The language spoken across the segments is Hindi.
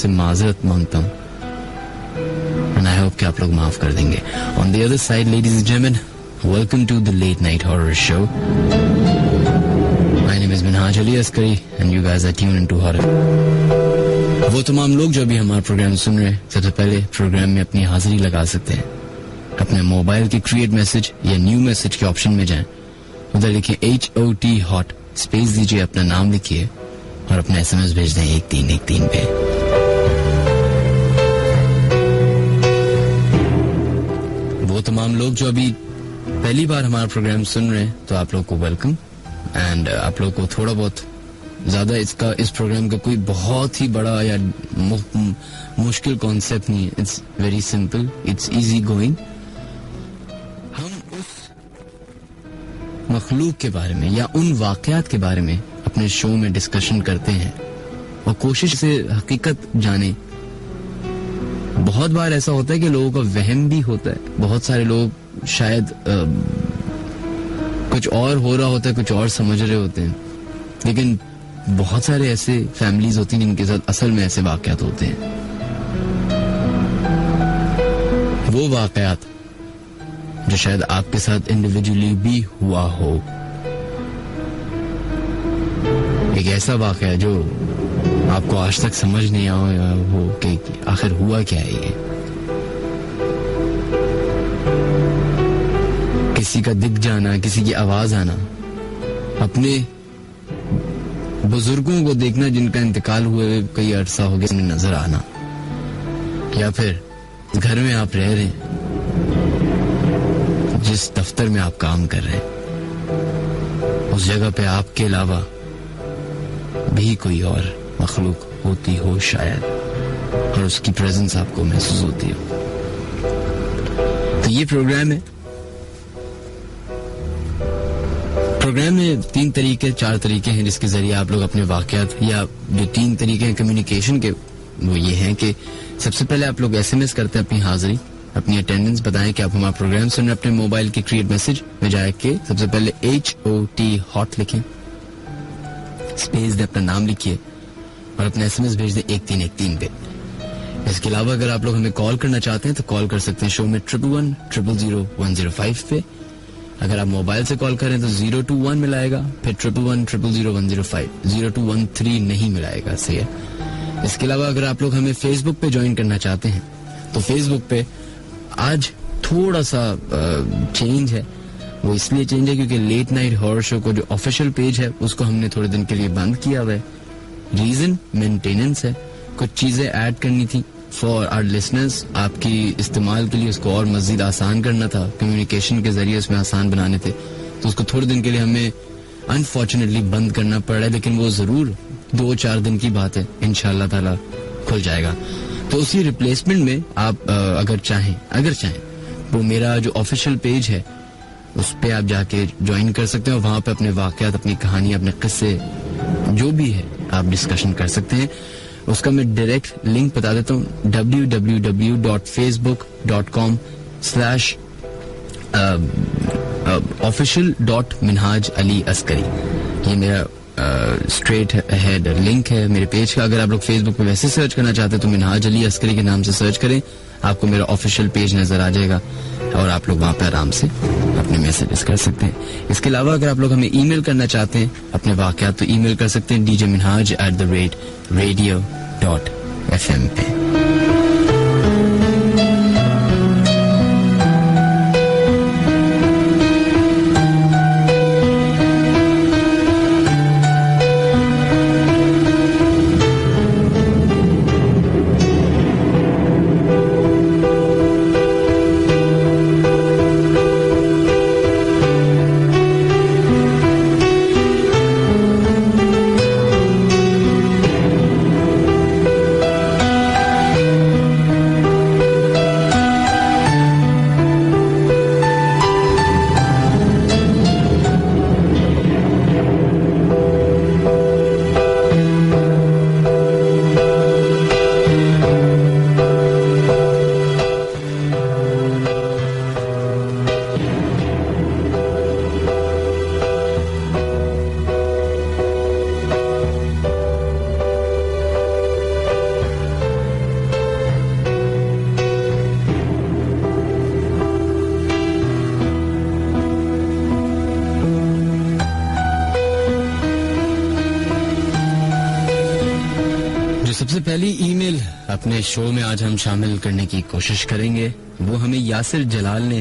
से माजरत मांगता हूँ and I hope कि आप लोग माफ कर देंगे. On the other side, ladies and gentlemen, welcome to the late night horror show. My name is Minhaj Ali Askari and you guys are tuned into horror. वो तमाम लोग जो अभी हमारा प्रोग्राम सुन रहे हैं, सबसे पहले प्रोग्राम में अपनी हाजिरी लगा सकते हैं. अपने मोबाइल के क्रिएट मैसेज या न्यू मैसेज के ऑप्शन में जाएं, उधर लिखिए HOT हॉट, स्पेस दीजिए, अपना नाम लिखिए और अपना SMS भेज दें 1313 पे. वो तमाम लोग जो अभी पहली बार हमारा प्रोग्राम सुन रहे हैं, तो आप लोग को वेलकम. एंड आप लोग को थोड़ा बहुत ज्यादा इस प्रोग्राम का कोई बहुत ही बड़ा या मुश्किल कॉन्सेप्ट नहीं है. It's very simple, it's easy going. हम उस मखलूक के बारे में या उन वाकयात के बारे में अपने शो में डिस्कशन करते हैं और कोशिश से हकीकत जाने. बहुत बार ऐसा होता है कि लोगों का वहम भी होता है. बहुत सारे लोग शायद कुछ और हो रहा होता है, कुछ और समझ रहे होते हैं, लेकिन बहुत सारे ऐसे फैमिलीज होती हैं जिनके साथ असल में ऐसे वाकयात होते हैं. वो वाकयात जो शायद आपके साथ इंडिविजुअली भी हुआ हो. एक ऐसा वाकया जो आपको आज तक समझ नहीं आया हो कि आखिर हुआ क्या है. ये किसी का दिख जाना, किसी की आवाज आना, अपने बुजुर्गों को देखना जिनका इंतकाल हुए कई अरसा हो गया, नजर आना, या फिर घर में आप रह रहे हैं, जिस दफ्तर में आप काम कर रहे हैं, उस जगह पे आपके अलावा भी कोई और मखलूक होती हो शायद, और उसकी प्रेजेंस आपको महसूस होती हो. तो ये प्रोग्राम है. प्रोग्राम में 3 तरीके 4 तरीके हैं जिसके जरिए आप लोग अपने वाकयात, या जो 3 तरीके हैं कम्युनिकेशन के, वो ये हैं कि सबसे पहले आप लोग SMS करते हैं अपनी हाजिरी, अपनी अटेंडेंस बताएं कि आप हमारा प्रोग्राम सुन रहे हैं. अपने मोबाइल के क्रिएट मैसेज में जाके सबसे पहले HOT हॉट लिखें, स्पेस दे, अपना नाम लिखिए और अपना SMS भेज दें 1313 पे. इसके अलावा अगर आप लोग हमें कॉल करना चाहते हैं तो कॉल कर सकते हैं शो में 111-000-105 पे. अगर आप मोबाइल से कॉल करें तो 021 मिलाएगा, फिर 111-000-105, 0213 नहीं मिलाएगा. सही है. इसके अलावा अगर आप लोग हमें फेसबुक पे ज्वाइन करना चाहते हैं तो फेसबुक पे आज थोड़ा सा चेंज है. वो इसलिए चेंज है क्योंकि लेट नाइट हॉरर शो को जो ऑफिशियल पेज है उसको हमने थोड़े दिन के लिए बंद किया हुआ है. रीजन मेंटेनेंस है. कुछ चीजें ऐड करनी थी फॉर आवर लिसनर्स, आपकी इस्तेमाल के लिए उसको और मजीद आसान करना था, कम्युनिकेशन के जरिए उसमें आसान बनाने थे, तो उसको थोड़े दिन के लिए हमें अनफॉर्चुनेटली बंद करना पड़ रहा है. लेकिन वो जरूर 2-4 दिन की बात है, इंशाल्लाह ताला खुल जाएगा. तो उसी रिप्लेसमेंट में आप अगर चाहें वो मेरा जो ऑफिशियल पेज है उस पे आप जाके ज्वाइन कर सकते हैं और वहां पे अपने वाकयात, अपनी कहानी, अपने किस्से जो भी है आप डिस्कशन कर सकते हैं. उसका मैं डायरेक्ट लिंक बता देता हूँ, www.facebook.com/official.minhaj-ali-askari. ये मेरा स्ट्रेट हेड लिंक है मेरे पेज का. अगर आप लोग फेसबुक पे वैसे सर्च करना चाहते हैं तो मिनहाज अली अस्करी के नाम से सर्च करें, आपको मेरा ऑफिशियल पेज नजर आ जाएगा और आप लोग वहां पे आराम से अपने मैसेजेस कर सकते हैं. इसके अलावा अगर आप लोग हमें ईमेल करना चाहते हैं अपने वाकयात तो ईमेल कर सकते हैं djminhaj@radio.fm पे. जो पहली ईमेल अपने शो में आज हम शामिल करने की कोशिश करेंगे वो हमें यासिर जलाल ने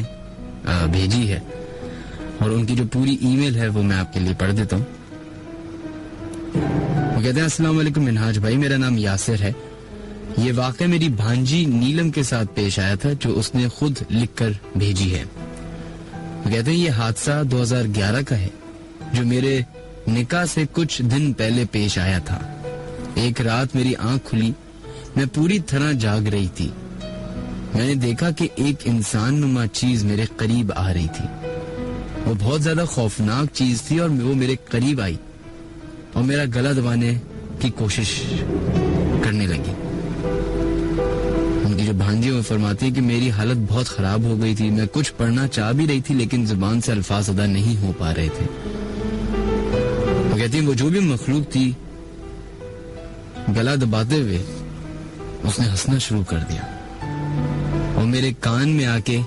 भेजी है, और उनकी जो पूरी ईमेल है वो मैं आपके लिए पढ़ देता हूँ। वो कहते हैं, अस्सलाम वालेकुम मिनहाज भाई, मेरा नाम यासिर है। ये वाकया मेरी भांजी नीलम के साथ पेश आया था, जो उसने खुद लिखकर भेजी है। वो कहते हैं, ये हादसा 2011 का है, जो मेरे निकाह से कुछ दिन पहले पेश आया था। एक रात मेरी आंख खुली, मैं पूरी तरह जाग रही थी। मैंने देखा कि एक इंसान नुमा चीज मेरे करीब आ रही थी। वो बहुत ज्यादा खौफनाक चीज थी और वो मेरे करीब आई और मेरा गला दबाने की कोशिश करने लगी। उनकी जो भांजी वो फरमाती है कि मेरी हालत बहुत खराब हो गई थी। मैं कुछ पढ़ना चाह भी रही थी लेकिन जुबान से अल्फाज अदा नहीं हो पा रहे थे। वो कहती है, वो जो भी मखलूक थी, गला दबाते हुए उसने हंसना शुरू कर दिया और मेरे कान में आके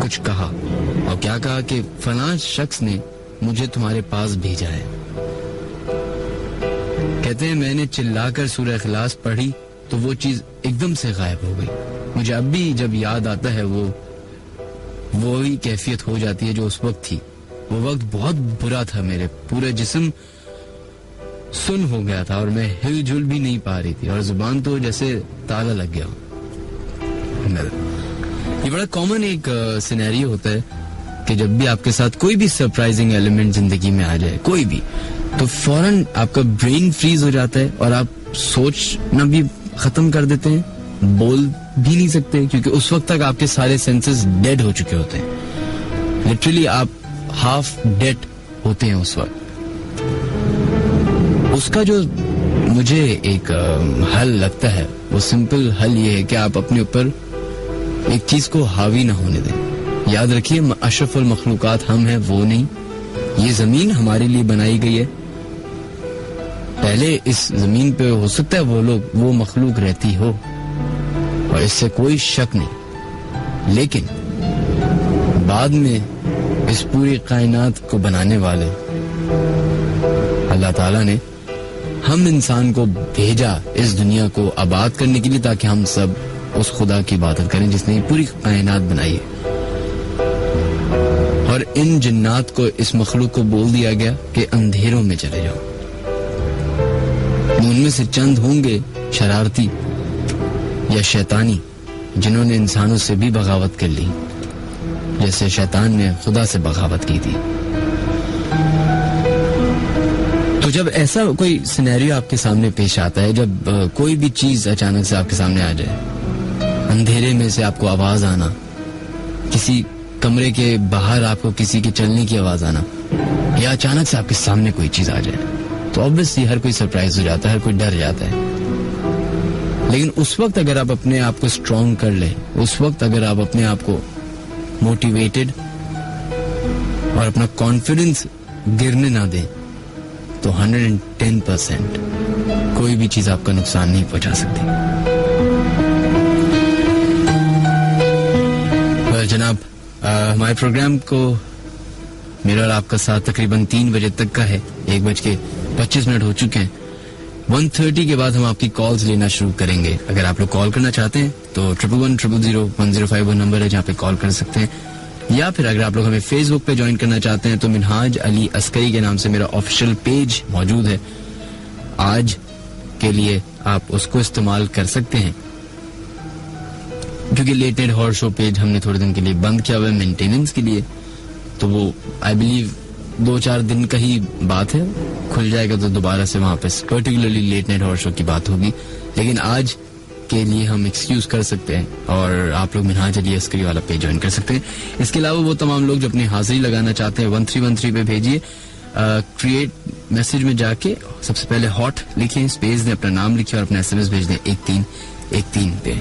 कुछ कहा। और क्या कहा कि फलां शख्स ने मुझे तुम्हारे पास भेजा है। कहते हैं, मैंने चिल्लाकर सूरह इखलास पढ़ी तो वो चीज एकदम से गायब हो गई। मुझे अब भी जब याद आता है वो ही कैफियत हो जाती है जो उस वक्त थी। वो वक्त बहुत बुरा था, मेरे पूरे जिस्म सुन हो गया था और मैं हिलजुल भी नहीं पा रही थी और जुबान तो जैसे ताला लग गया। ये बड़ा कॉमन एक सिनेरियो होता है कि जब भी आपके साथ कोई भी सरप्राइजिंग एलिमेंट जिंदगी में आ जाए, कोई भी, तो फौरन आपका ब्रेन फ्रीज हो जाता है और आप सोचना भी खत्म कर देते हैं, बोल भी नहीं सकते, क्योंकि उस वक्त तक आपके सारे सेंसेस डेड हो चुके होते हैं। लिटरली आप हाफ डेड होते हैं उस वक्त। उसका जो मुझे एक हल लगता है, वो सिंपल हल ये है कि आप अपने ऊपर एक चीज को हावी ना होने दें। याद रखिए, अशरफुल मखलूकात हम हैं, वो नहीं। ये जमीन हमारे लिए बनाई गई है। पहले इस जमीन पे हो सकता है वो मखलूक रहती हो और इससे कोई शक नहीं, लेकिन बाद में इस पूरी कायनात को बनाने वाले अल्लाह ताला ने हम इंसान को भेजा इस दुनिया को आबाद करने के लिए, ताकि हम सब उस खुदा की इबादत करें जिसने ये पूरी कायनात बनाई है। और इन जिन्नात को, इस मखलूक को बोल दिया गया कि अंधेरों में चले जाओ। उनमें से चंद होंगे शरारती या शैतानी, जिन्होंने इंसानों से भी बगावत कर ली, जैसे शैतान ने खुदा से बगावत की थी। तो जब ऐसा कोई सिनेरियो आपके सामने पेश आता है, जब कोई भी चीज अचानक से आपके सामने आ जाए, अंधेरे में से आपको आवाज आना, किसी कमरे के बाहर आपको किसी के चलने की आवाज आना, या अचानक से आपके सामने कोई चीज आ जाए, तो ऑब्वियसली हर कोई सरप्राइज हो जाता है, हर कोई डर जाता है। लेकिन उस वक्त अगर आप अपने आप को स्ट्रॉन्ग कर ले, उस वक्त अगर आप अपने आप को मोटिवेटेड और अपना कॉन्फिडेंस गिरने ना दें, तो 110% कोई भी चीज आपका नुकसान नहीं पहुंचा सकती। जनाब, हमारे प्रोग्राम को मेरा और आपका साथ तकरीबन 3 बजे तक का है। 1:25 हो चुके हैं। 1:30 के बाद हम आपकी कॉल्स लेना शुरू करेंगे। अगर आप लोग कॉल करना चाहते हैं तो 1110001005 नंबर है जहाँ पे कॉल कर सकते हैं, या फिर अगर आप लोग हमें फेसबुक पे ज्वाइन करना चाहते हैं तो मिनहाज अली अस्करी के नाम से मेरा ऑफिशियल पेज मौजूद है। आज के लिए आप उसको इस्तेमाल कर सकते हैं, क्योंकि late night horror show page हमने थोड़े दिन के लिए बंद किया हुआ है मेंटेनेंस के लिए, तो वो आई बिलीव 2-4 दिन का ही बात है, खुल जाएगा तो दोबारा से वहां पे particularly late night horror show की बात होगी। लेकिन आज के लिए हम एक्सक्यूज कर सकते हैं और आप लोग मिनहाज अली अस्करी वाला पेज ज्वाइन कर सकते हैं। इसके अलावा वो तमाम लोग जो अपनी हाजिरी लगाना चाहते हैं 1313 पे भेजिए। क्रिएट मैसेज में जाके सबसे पहले हॉट लिखें, स्पेस दें, अपना नाम लिखिए और अपना SMS भेज दें 1313 पे।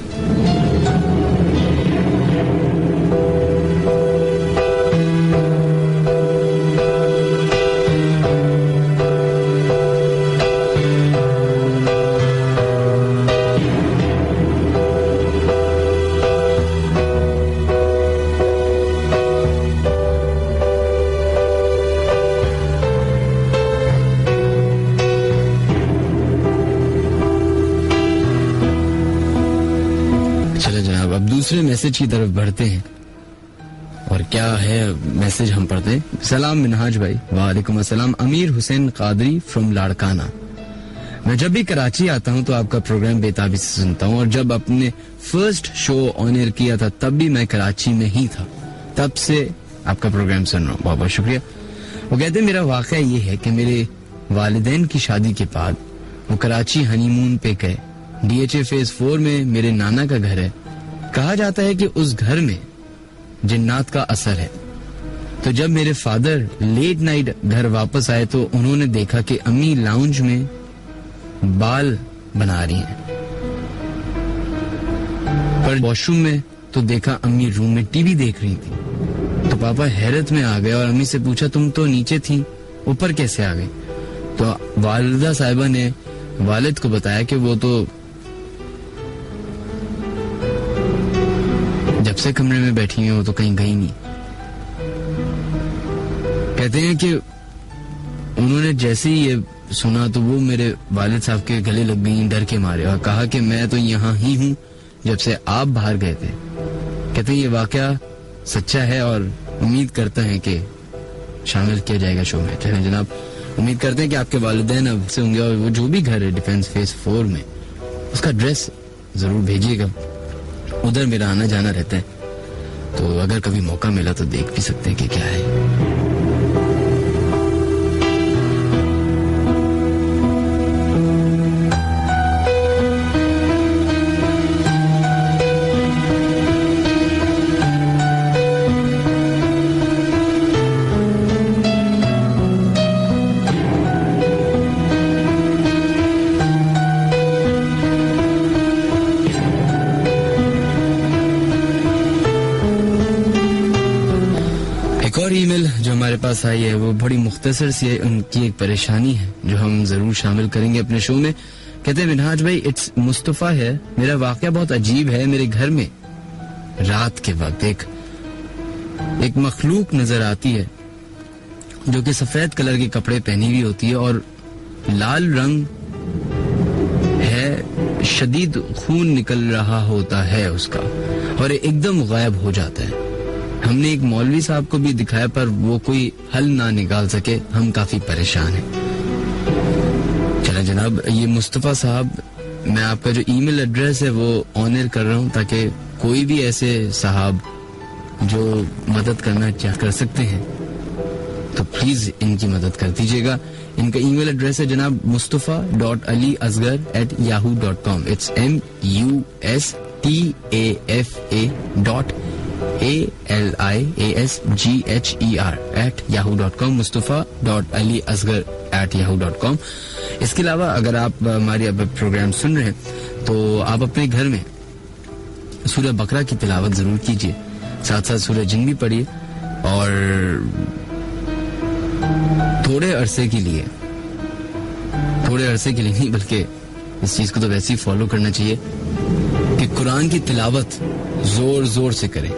अब दूसरे मैसेज की तरफ बढ़ते हैं, और क्या है मैसेज हम पढ़ते हैं। सलाम मिनहाज भाई। वालेकुम अस्सलाम। अमीर हुसैन कादरी फ्रॉम लाड़काना। मैं जब भी कराची आता हूं तो आपका प्रोग्राम बेताबी से सुनता हूं, और जब अपने फर्स्ट शो ऑन एयर किया था तब भी मैं कराची में ही था, तब से आपका प्रोग्राम सुन रहा हूं। बहुत बहुत शुक्रिया। वो कहते हैं मेरा वाकया ये है कि मेरे वालिदैन की शादी के बाद वो कराची हनीमून पे गए। DHA फेज 4 में मेरे नाना का घर है। कहा जाता है कि उस घर में जिन्नात का असर है। तो जब मेरे फादर लेट नाइट घर वापस आए तो उन्होंने देखा कि अम्मी लाउंज में बाल बना रही हैं, पर वॉशरूम में तो देखा अम्मी रूम में टीवी देख रही थी। तो पापा हैरत में आ गए और अम्मी से पूछा तुम तो नीचे थी, ऊपर कैसे आ गई? तो वालिदा साहिबा ने वालिद को बताया कि वो तो जब से कमरे में बैठी हैं वो तो कहीं गई नहीं। कहते हैं कि उन्होंने जैसे ही ये सुना तो वो मेरे वालिद साहब के गले लग गई डर के मारे, और कहा कि मैं तो यहाँ ही हूँ जब से आप बाहर गए थे। कहते हैं ये वाकया सच्चा है और उम्मीद करता है कि शामिल किया जाएगा शो में। चलें जनाब, उम्मीद करते हैं कि आपके वालिदैन अब से होंगे, और वो जो भी घर है डिफेंस फेज 4 में उसका एड्रेस जरूर भेजिएगा। उधर मेरा आना जाना रहता है, तो अगर कभी मौका मिला तो देख भी सकते हैं कि क्या है। पास आई है वो बड़ी मुख्तसर सी है, उनकी एक परेशानी है जो हम जरूर शामिल करेंगे अपने शो में। कहते हैं मिनहाज भाई इट्स मुस्तफा है, मेरा वाकया बहुत अजीब है। मेरे घर में रात के वक्त एक मखलूक नजर आती है जो कि सफेद कलर के कपड़े पहनी हुई होती है और लाल रंग है, शदीद खून निकल रहा होता है उसका, और एकदम गायब हो जाता है। हमने एक मौलवी साहब को भी दिखाया पर वो कोई हल ना निकाल सके, हम काफी परेशान हैं। चला जनाब, ये मुस्तफा साहब, मैं आपका जो ईमेल एड्रेस है वो ऑन एयर कर रहा हूँ ताकि कोई भी ऐसे साहब जो मदद करना कर सकते हैं तो प्लीज इनकी मदद कर दीजिएगा। इनका ईमेल एड्रेस है जनाब mustafa.aliasgar@yahoo.com। It's mustafa.aliasgar@yahoo.com, mustafa.aliasgar@yahoo.com। इसके अलावा अगर आप हमारी अब प्रोग्राम सुन रहे हैं तो आप अपने घर में सूरह बकरा की तिलावत जरूर कीजिए, साथ साथ सूरह जिन भी पढ़िए, और थोड़े अरसे के लिए नहीं बल्कि इस चीज को तो वैसे ही फॉलो करना चाहिए कि कुरान की तिलावत जोर जोर से करें।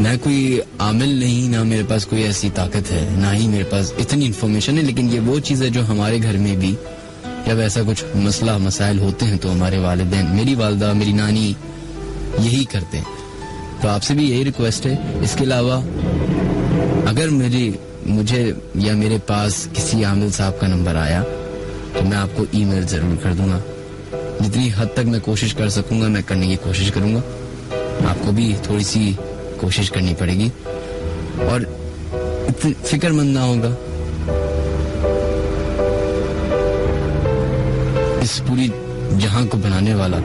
मैं कोई आमिल नहीं, ना मेरे पास कोई ऐसी ताकत है, ना ही मेरे पास इतनी इंफॉर्मेशन है, लेकिन ये वो चीज है जो हमारे घर में भी जब ऐसा कुछ मसला मसाइल होते हैं तो हमारे वालिदैन, मेरी वालदा, मेरी नानी यही करते हैं। तो आपसे भी यही रिक्वेस्ट है। इसके अलावा अगर मुझे या मेरे पास किसी आमिल साहब का नंबर आया तो मैं आपको ईमेल जरूर कर दूंगा। जितनी हद तक मैं कोशिश कर सकूंगा मैं करने की कोशिश करूंगा। आपको भी थोड़ी सी कोशिश करनी पड़ेगी और फिक्रमंद ना होगा। इस पूरी जहां को बनाने वाला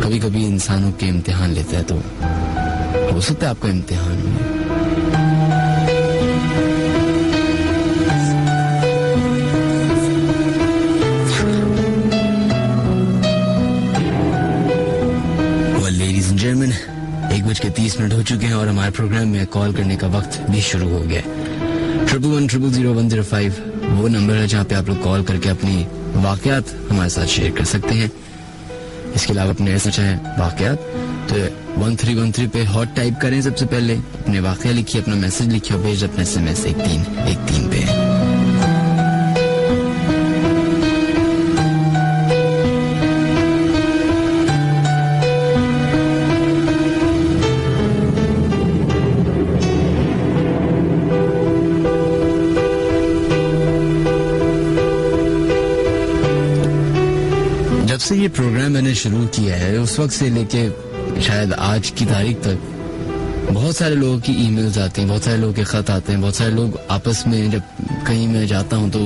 कभी कभी इंसानों के इम्तिहान लेता है, तो हो सकता है आपका इम्तिहान हो। लेडीज एंड जेंटलमैन, 1:30 हो चुके हैं और हमारे प्रोग्राम में कॉल करने का वक्त भी शुरू हो गया। 111000105 वो नंबर है जहाँ पे आप लोग कॉल करके अपनी वाकयात हमारे साथ शेयर कर सकते हैं। इसके अलावा अपने ऐसा चाहे वाकयात तो 1313 पे हॉट टाइप करें। सबसे पहले अपने वाकया लिखिए, अपना मैसेज लिखिए और भेज अपने SMS 1313 पे। से ये प्रोग्राम मैंने शुरू किया है उस वक्त से लेके शायद आज की तारीख तक बहुत सारे लोगों की ईमेल्स आती हैं, बहुत सारे लोगों के खत आते हैं, बहुत सारे लोग आपस में जब कहीं मैं जाता हूँ तो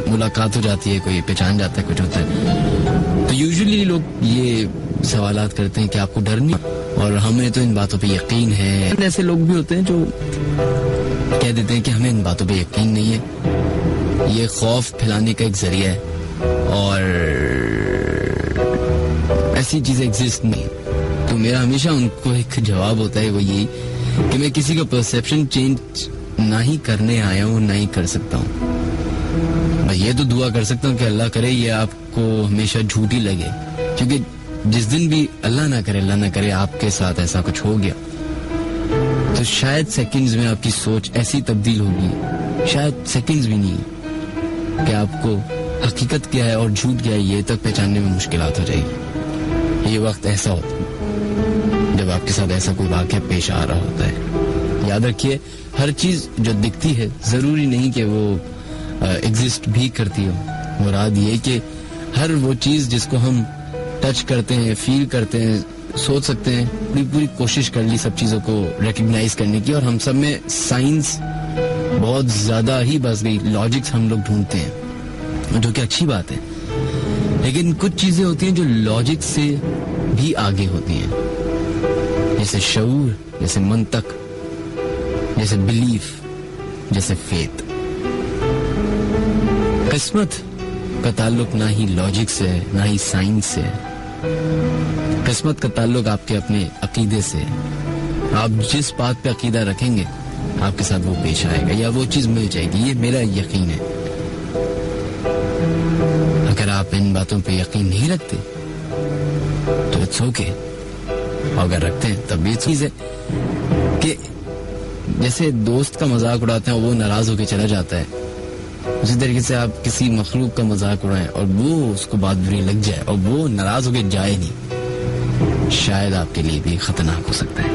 मुलाकात हो जाती है, कोई पहचान जाता है, कुछ होता है, तो यूजुअली लोग ये सवालात करते हैं कि आपको डर नहीं, और हमें तो इन बातों पे यकीन है। ऐसे लोग भी होते हैं जो कह देते हैं कि हमें इन बातों पे यकीन नहीं है, ये खौफ फैलाने का एक जरिया है और ऐसी चीजें एग्जिस्ट नहीं। तो मेरा हमेशा उनको एक जवाब होता है, वो यही कि मैं किसी का परसेप्शन चेंज ना ही करने आया हूँ, ना ही कर सकता हूँ। मैं ये तो दुआ कर सकता हूँ कि अल्लाह करे ये आपको हमेशा झूठी लगे, क्योंकि जिस दिन भी अल्लाह ना करे आपके साथ ऐसा कुछ हो गया तो शायद सेकंड्स में आपकी सोच ऐसी तब्दील होगी, शायद सेकंड्स भी नहीं, कि आपको हकीकत क्या है और झूठ क्या है ये तक पहचानने में मुश्किलात हो जाएगी। ये वक्त ऐसा होता है जब आपके साथ ऐसा कोई वाकया पेश आ रहा होता है। याद रखिए, हर चीज जो दिखती है जरूरी नहीं कि वो एग्जिस्ट भी करती हो। मुराद ये कि हर वो चीज जिसको हम टच करते हैं, फील करते हैं, सोच सकते हैं, पूरी कोशिश कर ली सब चीजों को रिकग्नाइज करने की, और हम सब में साइंस बहुत ज्यादा ही बस गई, लॉजिक्स हम लोग ढूंढते हैं, जो कि अच्छी बात है। लेकिन कुछ चीजें होती हैं जो लॉजिक से भी आगे होती हैं, जैसे शऊर, जैसे मंतक, जैसे बिलीफ, जैसे फेथ। किस्मत का ताल्लुक ना ही लॉजिक से है, ना ही साइंस से है। किस्मत का ताल्लुक आपके अपने अकीदे से है। आप जिस बात पे अकीदा रखेंगे आपके साथ वो पेश आएगा या वो चीज मिल जाएगी, ये मेरा यकीन है। अगर आप इन बातों पे यकीन नहीं रखते तो इट्स ओके, और अगर रखते हैं तब भी चीज है कि जैसे दोस्त का मजाक उड़ाते हैं वो नाराज होकर चला जाता है, उसी तरीके से आप किसी मखलूक का मजाक उड़ाएं और वो उसको बात बुरी लग जाए और वो नाराज होकर जाए नहीं, शायद आपके लिए भी खतरनाक हो सकता है।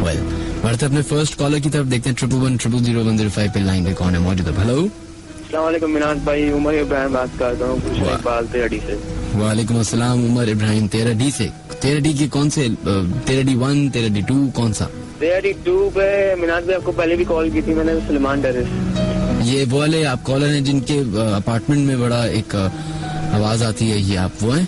वेल, बढ़ते अपने फर्स्ट कॉलर की तरफ, देखते हैं 111000105 पे लाइन पे कौन है मौजूद है। हेलो, अस्सलाम वालेकुम मिनाज भाई, उमर इब्राहिम बात करता हूँ तेरडी से। वालेकुम अस्सलाम उमर इब्राहिम, तेरडी से। तेरडी के कौन से, तेरडी 1, तेरडी 2, कौन सा? तेरडी 2 पे मिनाज भाई आपको पहले भी कॉल की थी मैंने, सलमान टेरेस। ये वो वाले आप कॉलर हैं जिनके अपार्टमेंट में बड़ा एक आवाज आती है, ये आप वो हैं?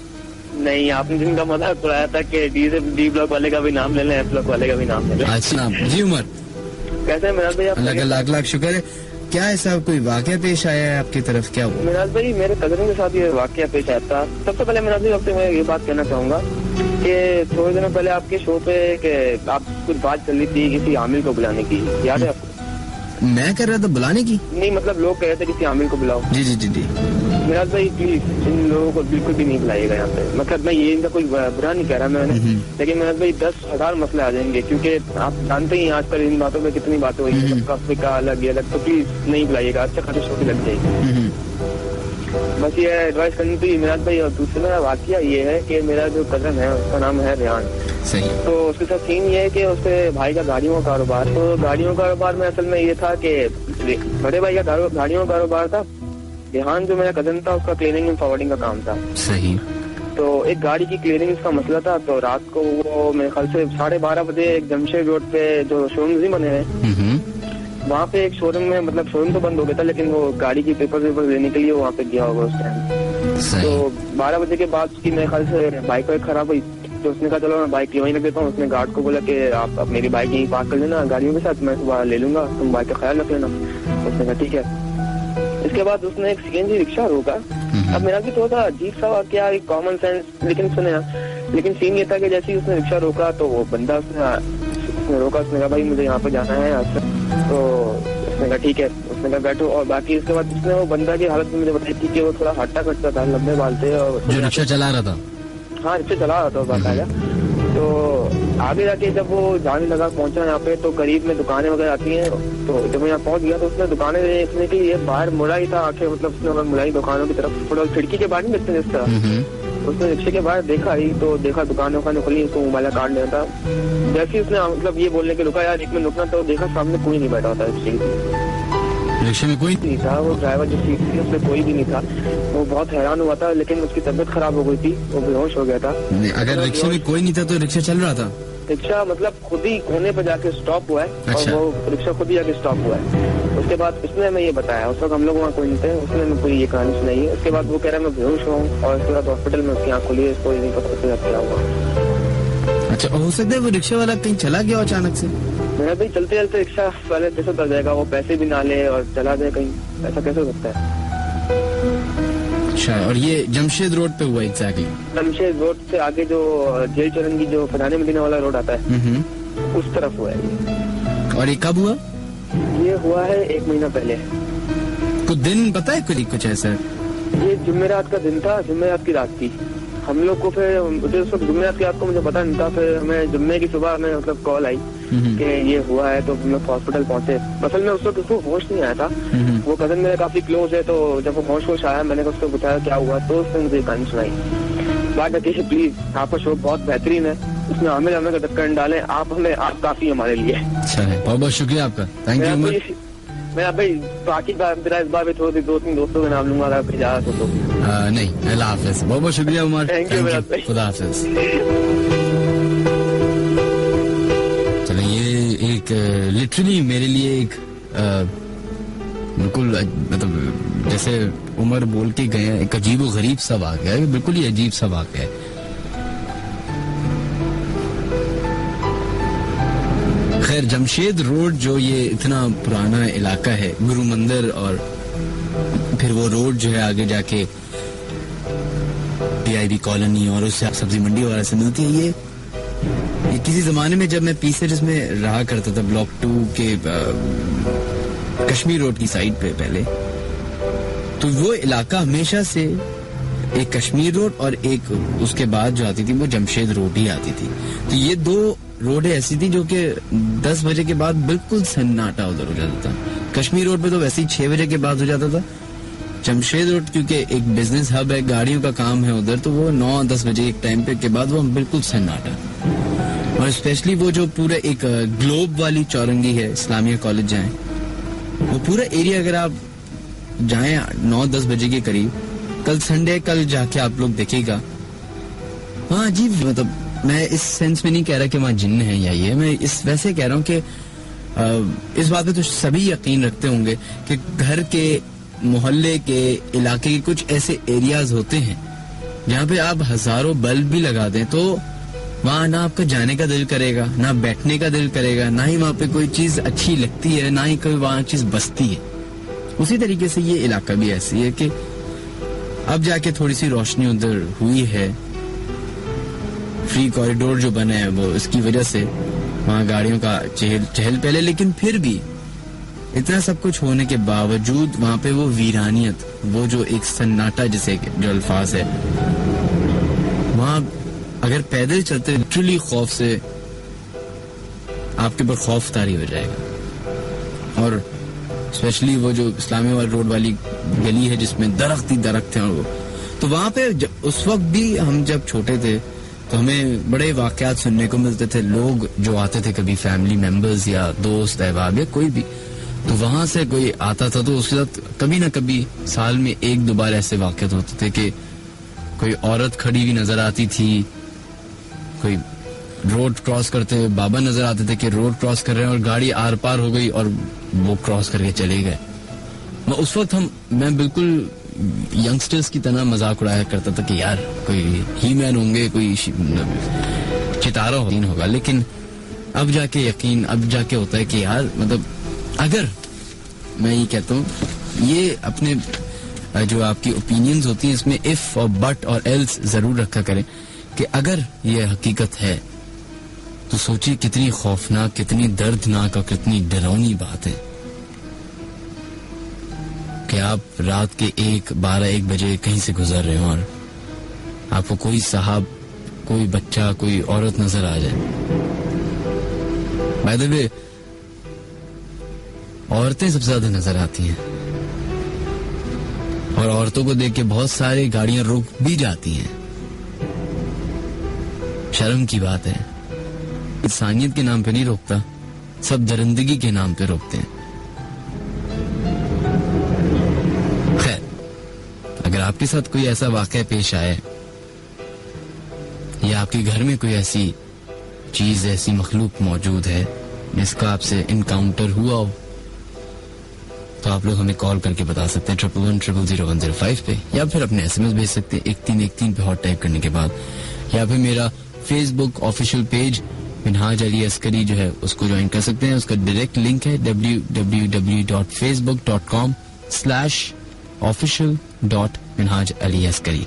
नहीं, आपने जिनका मजाक उड़ाया था कि डी ब्लॉक वाले का भी नाम ले लें, एफ ब्लॉक वाले का भी नाम ले लें। अच्छा जी उमर, कैसे हैं मिनाज भाई? अल्लाह का लाख लाख शुक्र है। क्या ऐसा कोई वाकया पेश आया है आपकी तरफ? क्या हुआ? मिनाज भाई, मेरे कजन के साथ ये वाकया पेश आया था। सबसे पहले मिनाज भाई आपसे मैं ये बात कहना चाहूंगा कि थोड़े दिनों पहले आपके शो पे कि आप कुछ बात चल रही थी किसी आमिर को बुलाने की, याद है आपको? मैं कर रहा था बुलाने की? नहीं, मतलब लोग कह रहे थे किसी आमिर को बुलाओ। जी जी जी जी। मिराज भाई प्लीज इन लोगों को बिल्कुल भी नहीं बुलाइएगा यहाँ पे। मतलब मैं ये इनका कोई बुरा नहीं कह रहा मैंने, लेकिन मिराज भाई 10,000 मसले आ जाएंगे, क्योंकि आप जानते ही आजकल इन बातों पे कितनी बातें हुई है, सबका फिका अलग अलग, तो प्लीज नहीं बुलाइएगा, अच्छा खासा शो लग जाएगी। बस ये एडवाइस करनी थी मिराज भाई। और दूसरा वाकया ये है कि मेरा जो कजन है उसका नाम है रेहान। सही। तो उसके साथ सीन ये है कि उसके भाई का गाड़ियों का कारोबार, तो गाड़ियों का कारोबार में असल में ये था कि बड़े भाई का गाड़ियों का कारोबार था। रेहान जो मेरा कजन था उसका क्लीनिंग एंड फॉरवर्डिंग का काम था। सही। तो एक गाड़ी की क्लीनिंग का मसला था, तो रात को वो मेरे ख्याल से 12:30 बजे एक जमशेद रोड पे जो शोरूम नहीं बने हैं वहाँ पे एक शोरूम में, मतलब शोरूम तो बंद हो गया था लेकिन वो गाड़ी की पेपर लेने के लिए वहाँ पे गया होगा उस टाइम। तो 12 बजे के बाद उसकी मेरे ख्याल से बाइक वाइक खराब हुई, तो उसने कहा चलो मैं बाइक वहीं रख देता हूँ। उसने गार्ड को बोला कि आप मेरी बाइक यहीं पार्क कर लेना गाड़ियों के साथ, मैं सुबह ले लूंगा, तुम बाइक का ख्याल रख लेना। उसने कहा ठीक है। इसके बाद उसने एक सीएनजी रिक्शा रोका। अब मेरा भी थोड़ा सा अजीब सा क्या कॉमन सेंस, लेकिन सुने ना, लेकिन सीन ये था कि जैसे ही उसने रिक्शा रोका तो वो बंदा उसने रोका, उसने कहा भाई मुझे यहाँ पे जाना है। तो उसने कहा ठीक है, उसने कहा बैठो। और बाकी इसके बाद उसने वो बंदा की हालत में मुझे बताई थी कि वो थोड़ा हट्टा कटता था, लंबे बाल थे और जो रिक्शा चला रहा था। हाँ, रिक्शा चला रहा था बाकायदा। तो आगे जाके जब वो जाने लगा, पहुंचा यहाँ पे, तो करीब में दुकानें वगैरह आती हैं। तो जब मैं यहाँ पहुंच गया तो उसने दुकानें देखने के लिए बाहर मुड़ा ही था आके, मतलब उसने मुड़ाई दुकानों की तरफ, थोड़ा खिड़की के बाहर नहीं देखते जिस तरह, उसने रिक्शे के बाहर देखा ही, तो देखा दुकानें वुकानें खुली, उसको मोबाइल कार्ड लेना था। जैसे ही उसने मतलब ये बोलने के रुका यार एक मिनट रुकना, तो देखा सामने कोई नहीं बैठा होता रिक्शे की। रिक्शे में कोई नहीं था, वो ड्राइवर जो सीट थी उसमें कोई भी नहीं था। वो बहुत हैरान हुआ था, लेकिन उसकी तबीयत खराब हो गई थी, वो बेहोश हो गया था। अगर रिक्शे में कोई नहीं था तो रिक्शा चल रहा था? रिक्शा मतलब खुद ही कोने पर जाके स्टॉप हुआ है। अच्छा। और वो रिक्शा खुद ही जाके स्टॉप हुआ है। उसके बाद उसने हमें ये बताया, उस वक्त हम लोग वहाँ कोई नहीं थे, उसने हमें कोई ये कहानी सुनाई है। उसके बाद वो कह रहा है मैं बेहोश हुआ हूँ, और उसके बाद हॉस्पिटल में उसकी आँख खुली है, इसको नहीं पता क्या हुआ। अच्छा, हो सकता है वो रिक्शा वाला कहीं चला गया अचानक से? मैं भाई चलते चलते रिक्शा वाले कैसे उतर जाएगा, वो पैसे भी ना ले और चला जाए कहीं, ऐसा कैसे हो सकता है? अच्छा, और ये जमशेद रोड पे हुआ एग्जैक्टली? जमशेद रोड से आगे जो जेल चौरंगी जो फरहाने मदीना वाला रोड आता है, उस तरफ हुआ है ये। और ये कब हुआ? ये हुआ है 1 महीना पहले। कुछ दिन पता है कुछ ऐसा? ये जुमेरात का दिन था, जुमेरात की रात थी। हम लोग को फिर उस वक्त जुमेरात की रात को मुझे पता नहीं था, फिर हमें जुम्मे की सुबह में मतलब कॉल आई कि ये हुआ है, तो हम लोग हॉस्पिटल पहुंचे। असल में उस वक्त उसको होश नहीं आया था। वो कजन मेरे काफी क्लोज है, तो जब वो होश आया मैंने उसको बताया क्या हुआ, तो उसने मुझे कहानी सुनाई। बात है प्लीज आपका शो बहुत बेहतरीन है, उसमें हमें का ढक्कन डालें, आप काफी हमारे लिए। अच्छा है, बहुत बहुत शुक्रिया आपका, थैंक यू। मैं भाई बाकी इस बार भी थोड़ी 2-3 दोस्तों के नाम लूंगा अगर इजाजत हो तो। नहीं, अल्लाह हाफिज, बहुत बहुत शुक्रिया उमर, थैंक यू, खुदा हाफिज। चलो, ये एक लिटरली मेरे लिए एक बिल्कुल मतलब जैसे उमर बोल के गए, एक अजीब व गरीब सा वाक़या है, बिल्कुल ही अजीब सा वाक़या है। खैर, जमशेद रोड जो ये इतना पुराना इलाका है, गुरु मंदिर और फिर वो रोड जो है आगे जाके PIB कॉलोनी और उससे सब्जी मंडी वगैरह से मिलती है। ये किसी जमाने में जब मैं पीसेज में रहा करता था, ब्लॉक 2 के कश्मीर रोड की साइड पे पहले, तो वो इलाका हमेशा से एक कश्मीर रोड और एक उसके बाद जो आती थी वो जमशेद रोड ही आती थी। तो ये 2 रोडें ऐसी थी जो कि 10 बजे के बाद बिल्कुल सन्नाटा उधर हो जाता था। कश्मीर रोड पे तो वैसे ही 6 बजे के बाद हो जाता था। जमशेद रोड क्योंकि एक बिजनेस हब है, गाड़ियों का काम है उधर, तो वो 9-10 बजे एक टाइम पे के बाद वो बिल्कुल सन्नाटा। और स्पेशली वो जो पूरा एक ग्लोब वाली चौरंगी है, इस्लामिया कॉलेज जाए, वो पूरा एरिया अगर आप जाएं 9-10 बजे के करीब, कल संडे, कल जाके आप लोग देखेगा। हाँ, अजीब, मतलब मैं इस सेंस में नहीं कह रहा कि वहाँ जिन्न है या ये, मैं इस वैसे कह रहा हूँ कि इस बात पे तो सभी यकीन रखते होंगे कि घर के, मोहल्ले के, इलाके के कुछ ऐसे एरियाज होते हैं जहाँ पे आप हजारों बल्ब भी लगा दें तो वहाँ ना आपका जाने का दिल करेगा, ना बैठने का दिल करेगा, ना ही वहाँ पे कोई चीज अच्छी लगती है, ना ही कोई वहाँ चीज बसती है। उसी तरीके से ये इलाका भी ऐसी है कि अब जाके थोड़ी सी रोशनी उधर हुई है, फ्री कॉरिडोर जो बना है वो इसकी वजह से वहाँ गाड़ियों का चहल पहले, लेकिन फिर भी इतना सब कुछ होने के बावजूद वहाँ पे वो वीरानियत, वो जो एक सन्नाटा जिसे जो अल्फाज है, वहाँ अगर पैदल चलते लिटरली खौफ से आपके ऊपर खौफ तारी हो जाएगा। और स्पेशली वो जो इस्लामी वाली रोड वाली गली है जिसमें दरख्त ही दरख्त हैं, और वो तो वहाँ पे उस वक्त भी हम जब छोटे थे तो हमें बड़े वाकयात सुनने को मिलते थे। लोग जो आते थे, कभी फैमिली मेंबर्स या दोस्त अहबाब या कोई भी, तो वहां से कोई आता था तो उसके साथ कभी ना कभी साल में 1-2 बार ऐसे वाकयात होते थे कि कोई औरत खड़ी हुई नजर आती थी, कोई रोड क्रॉस करते हुए बाबा नजर आते थे कि रोड क्रॉस कर रहे हैं और गाड़ी आर पार हो गई और वो क्रॉस करके चले गए। उस वक्त मैं बिल्कुल यंगस्टर्स की तरह मजाक उड़ाया करता था कि यार कोई ही मैन होंगे, कोई चितारा होगा। लेकिन अब जाके यकीन, अब जाके होता है कि यार मतलब अगर मैं ये कहता हूँ, ये अपने जो आपकी ओपिनियंस होती हैं इसमें इफ और बट और एल्स जरूर रखा करें कि अगर ये हकीकत है तो सोचिए कितनी खौफनाक, कितनी दर्दनाक और कितनी डरावनी बात है कि आप रात के 1 बजे कहीं से गुजर रहे हो और आपको कोई साहब, कोई बच्चा, कोई औरत नजर आ जाए। बाय द वे, औरतें सबसे ज्यादा नजर आती हैं और औरतों को देख के बहुत सारी गाड़ियां रुक भी जाती हैं। शर्म की बात है, इंसानियत के नाम पे नहीं रोकता, सब दरिंदगी के नाम पे रोकते हैं। अगर आपके साथ कोई ऐसा वाकया पेश आए या आपके घर में कोई ऐसी चीज, ऐसी मखलूक मौजूद है जिसका आपसे इनकाउंटर हुआ हो, तो आप लोग हमें कॉल करके बता सकते हैं 1111000105 पे, या फिर अपने SMS भेज सकते हैं 1313 पे हॉट टाइप करने के बाद, या फिर मेरा Facebook official page Minhaj Ali Askari जो है उसको ज्वाइन कर सकते हैं. उसका डायरेक्ट लिंक है www.facebook.com/official.minhaj-ali-askari.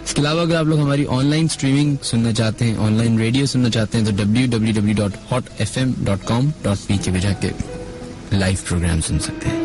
इसके अलावा अगर आप लोग हमारी ऑनलाइन स्ट्रीमिंग सुनना चाहते हैं, ऑनलाइन रेडियो सुनना चाहते हैं, तो www.hotfm.com.pk पे जाके लाइव प्रोग्राम सुन सकते हैं.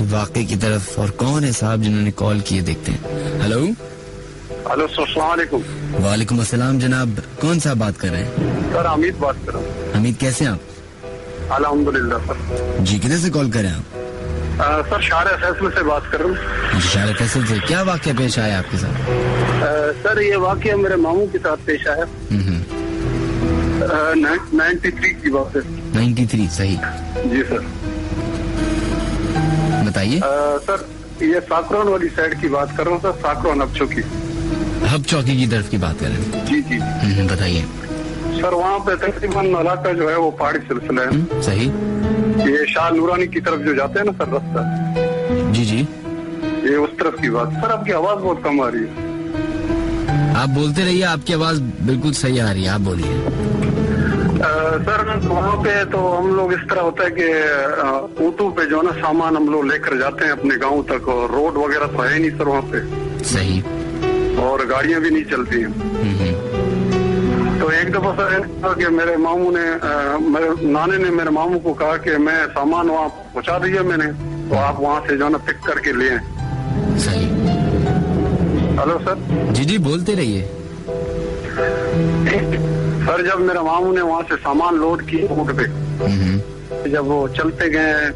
वाकई की तरफ. और कौन है साहब जिन्होंने कॉल किए, देखते हैं. हेलो. हेलो, अस्सलाम वालेकुम. वालेकुम अस्सलाम जनाब. कौन सा बात कर रहे हैं? सर हमीद बात कर रहा हूँ. हमीद, कैसे हैं आप? अल्हम्दुलिल्लाह सर. जी, किधर से कॉल कर रहे हैं आप? सर शार फैसल से बात कर रहा हूँ. शार फैसल से. क्या वाकया पेश आया आपके साथ? सर ये वाकया मेरे मामू के साथ पेश आया. 93 की बात है. 93, सही. जी सर, बताइए. सर ये साकरोन वाली साइड की बात कर रहा हूँ सर. साकरोन हब चौकी की तरफ की बात कर रहे हैं. जी जी. बताइए सर. वहाँ पे तकरीबन इलाका जो है वो पहाड़ी सिलसिला है. सही. ये शाह नूरानी की तरफ जो जाते हैं ना सर रास्ता. जी जी. ये उस तरफ की बात. सर आपकी आवाज बहुत कम आ रही है. आप बोलते रहिए, आपकी आवाज बिल्कुल सही आ रही है, आप बोलिए. सर वहाँ पे तो हम लोग इस तरह होता है कि ऊँटों पे जो है ना सामान हम लोग लेकर जाते हैं अपने गांव तक, और रोड वगैरह तो है नहीं सर वहाँ पे. सही. और गाड़ियाँ भी नहीं चलती हैं. तो एक दफा सर कि मेरे मामू ने मेरे नाने ने मेरे मामू को कहा कि मैं सामान वहाँ पहुँचा दिया मैंने, तो आप वहाँ से जो है ना पिक करके ले आए. सही. Hello sir. जी जी, बोलते रहिए. सर जब मेरे मामू ने वहाँ से सामान लोड किया ऊँट पे, जब वो चलते गए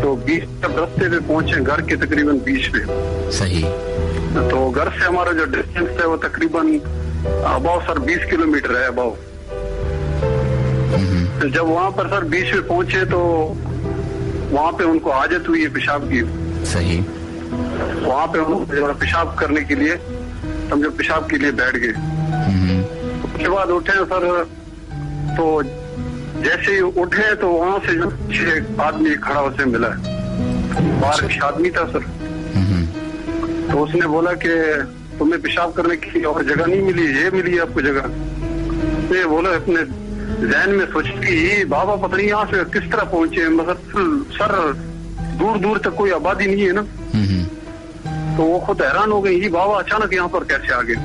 तो 20 जब रास्ते पे पहुंचे घर के तकरीबन 20 पे. सही. तो घर से हमारा जो डिस्टेंस है वो तकरीबन अबाव सर 20 किलोमीटर है अबाव. तो जब वहाँ पर सर 20 पे पहुंचे तो वहाँ पे उनको आदत हुई है पेशाब की. सही. वहाँ पे उनको पेशाब करने के लिए समझो पेशाब के लिए बैठ गए. उसके बाद उठे सर, तो जैसे ही उठे तो वहाँ से जो एक आदमी खड़ा उसे मिला है. बाहर एक आदमी था सर. तो उसने बोला कि तुम्हें पेशाब करने की और जगह नहीं मिली, ये मिली आपको जगह. तो ये बोला अपने जहन में सोचा कि ये बाबा पता नहीं यहाँ से किस तरह पहुंचे, मतलब सर दूर दूर तक कोई आबादी नहीं है ना. तो वो खुद हैरान हो गई, ये बाबा अचानक यहाँ पर कैसे आ गए.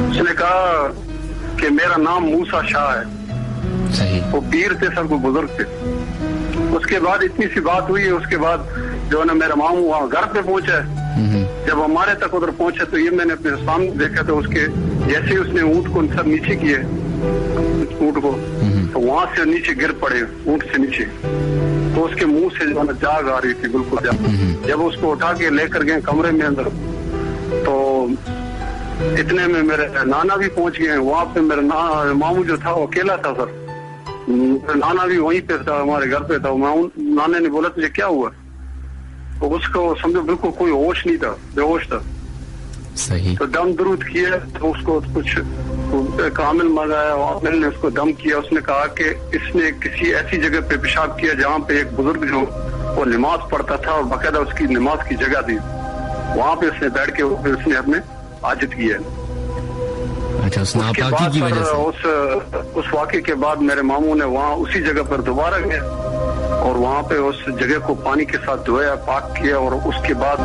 उसने कहा कि मेरा नाम मूसा शाह है. सही. वो पीर थे सर, वो बुजुर्ग थे. उसके बाद इतनी सी बात हुई है. उसके बाद जो है ना मेरा मामू वहाँ घर पे पहुंचा. जब हमारे तक उधर पहुंचे तो ये मैंने अपने सामने देखा, तो उसके जैसे ही उसने ऊँट को सर नीचे किए ऊँट को, तो वहाँ से नीचे गिर पड़े ऊँट से नीचे. तो उसके मुंह से जो है ना जाग आ रही थी, बिल्कुल जाग. जब उसको उठा के लेकर गए कमरे में अंदर, तो इतने में मेरे नाना भी पहुंच गए. वहाँ पे मेरा मामू जो था वो अकेला था सर. नाना भी वहीं पे था, हमारे घर पे था. नाने ने बोला तुझे क्या हुआ? तो उसको समझो बिल्कुल कोई होश नहीं था, बेहोश था. सही. तो दम दरूद किया, तो उसको कुछ कामिल मंगाया, आमिल ने उसको दम किया. उसने कहा कि इसने किसी ऐसी जगह पे पेशाब किया जहाँ पे एक बुजुर्ग जो वो नमाज पढ़ता था और बाकायदा उसकी नमाज की जगह थी, वहाँ पे उसने बैठ के उसने अपने आजत किया. अच्छा, उस नापाकी की वजह से। उस वाक़े के बाद मेरे मामू ने वहाँ उसी जगह पर दोबारा गए और वहाँ पे उस जगह को पानी के साथ धोया, पाक किया, और उसके बाद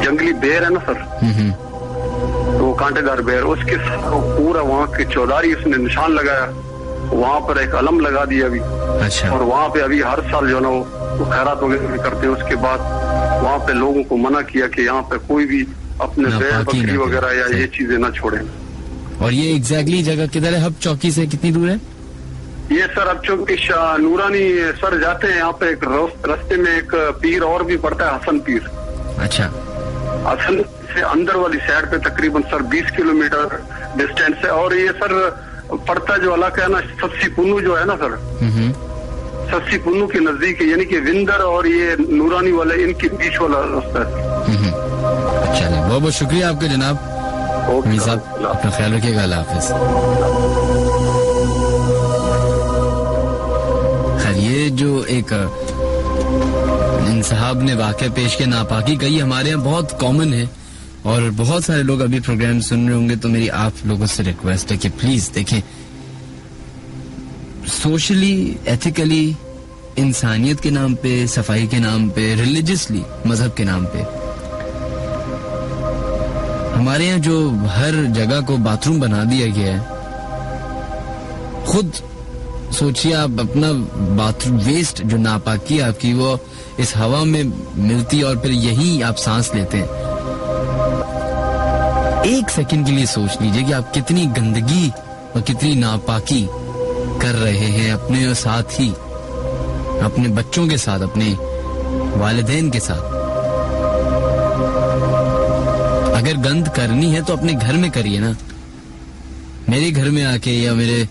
जंगली बेर है ना सर, तो वो कांटेदार बेर, उसके साथ पूरा वहाँ की चौधारी उसने निशान लगाया, वहाँ पर एक अलम लगा दिया अभी। अच्छा। और वहाँ पे अभी हर साल जो है ना वो खैरात वगैरह भी करते हैं। उसके बाद वहाँ पे लोगों को मना किया कि यहाँ पे कोई भी अपने बैल बकरी वगैरह या ये चीजें ना छोड़े। और ये एग्जैक्टली जगह किधर है? हब चौकी से कितनी दूर है ये सर? हब चौकी नूरानी सर जाते हैं, यहाँ पे एक रास्ते में एक पीर और भी पड़ता है, हसन पीर। अच्छा। हसन से अंदर वाली साइड पे तकरीबन सर 20 किलोमीटर डिस्टेंस है। और ये सर पड़ता जो इलाका है ना, सस्सी पुन्नू जो है ना सर, सस्सी पुन्नू के नजदीक है, यानी कि विंदर और ये नूरानी वाले इनके बीच वाला रास्ता है। अच्छा, बहुत बहुत शुक्रिया आपका जनाब। अमीर साहब अपना ख्याल रखिएगा, अल्लाह हाफिज। खैर, ये जो एक इन साहब ने वाक़या पेश किया, नापाकी का, ये हमारे यहाँ बहुत कॉमन है और बहुत सारे लोग अभी प्रोग्राम सुन रहे होंगे। तो मेरी आप लोगों से रिक्वेस्ट है कि प्लीज देखें, सोशली, एथिकली, इंसानियत के नाम पे, सफाई के नाम पे, रिलीजियसली, मजहब के नाम पे, हमारे यहाँ जो हर जगह को बाथरूम बना दिया गया है, खुद सोचिए आप, अपना बाथरूम वेस्ट जो नापाकी आपकी वो इस हवा में मिलती और फिर यही आप सांस लेते हैं। एक सेकंड के लिए सोच लीजिए कि आप कितनी गंदगी और कितनी नापाकी कर रहे हैं अपने साथ ही, अपने बच्चों के साथ, अपने वालिदैन के साथ। अगर गंद करनी है तो अपने घर में करिए ना। मेरे घर में आके या मेरे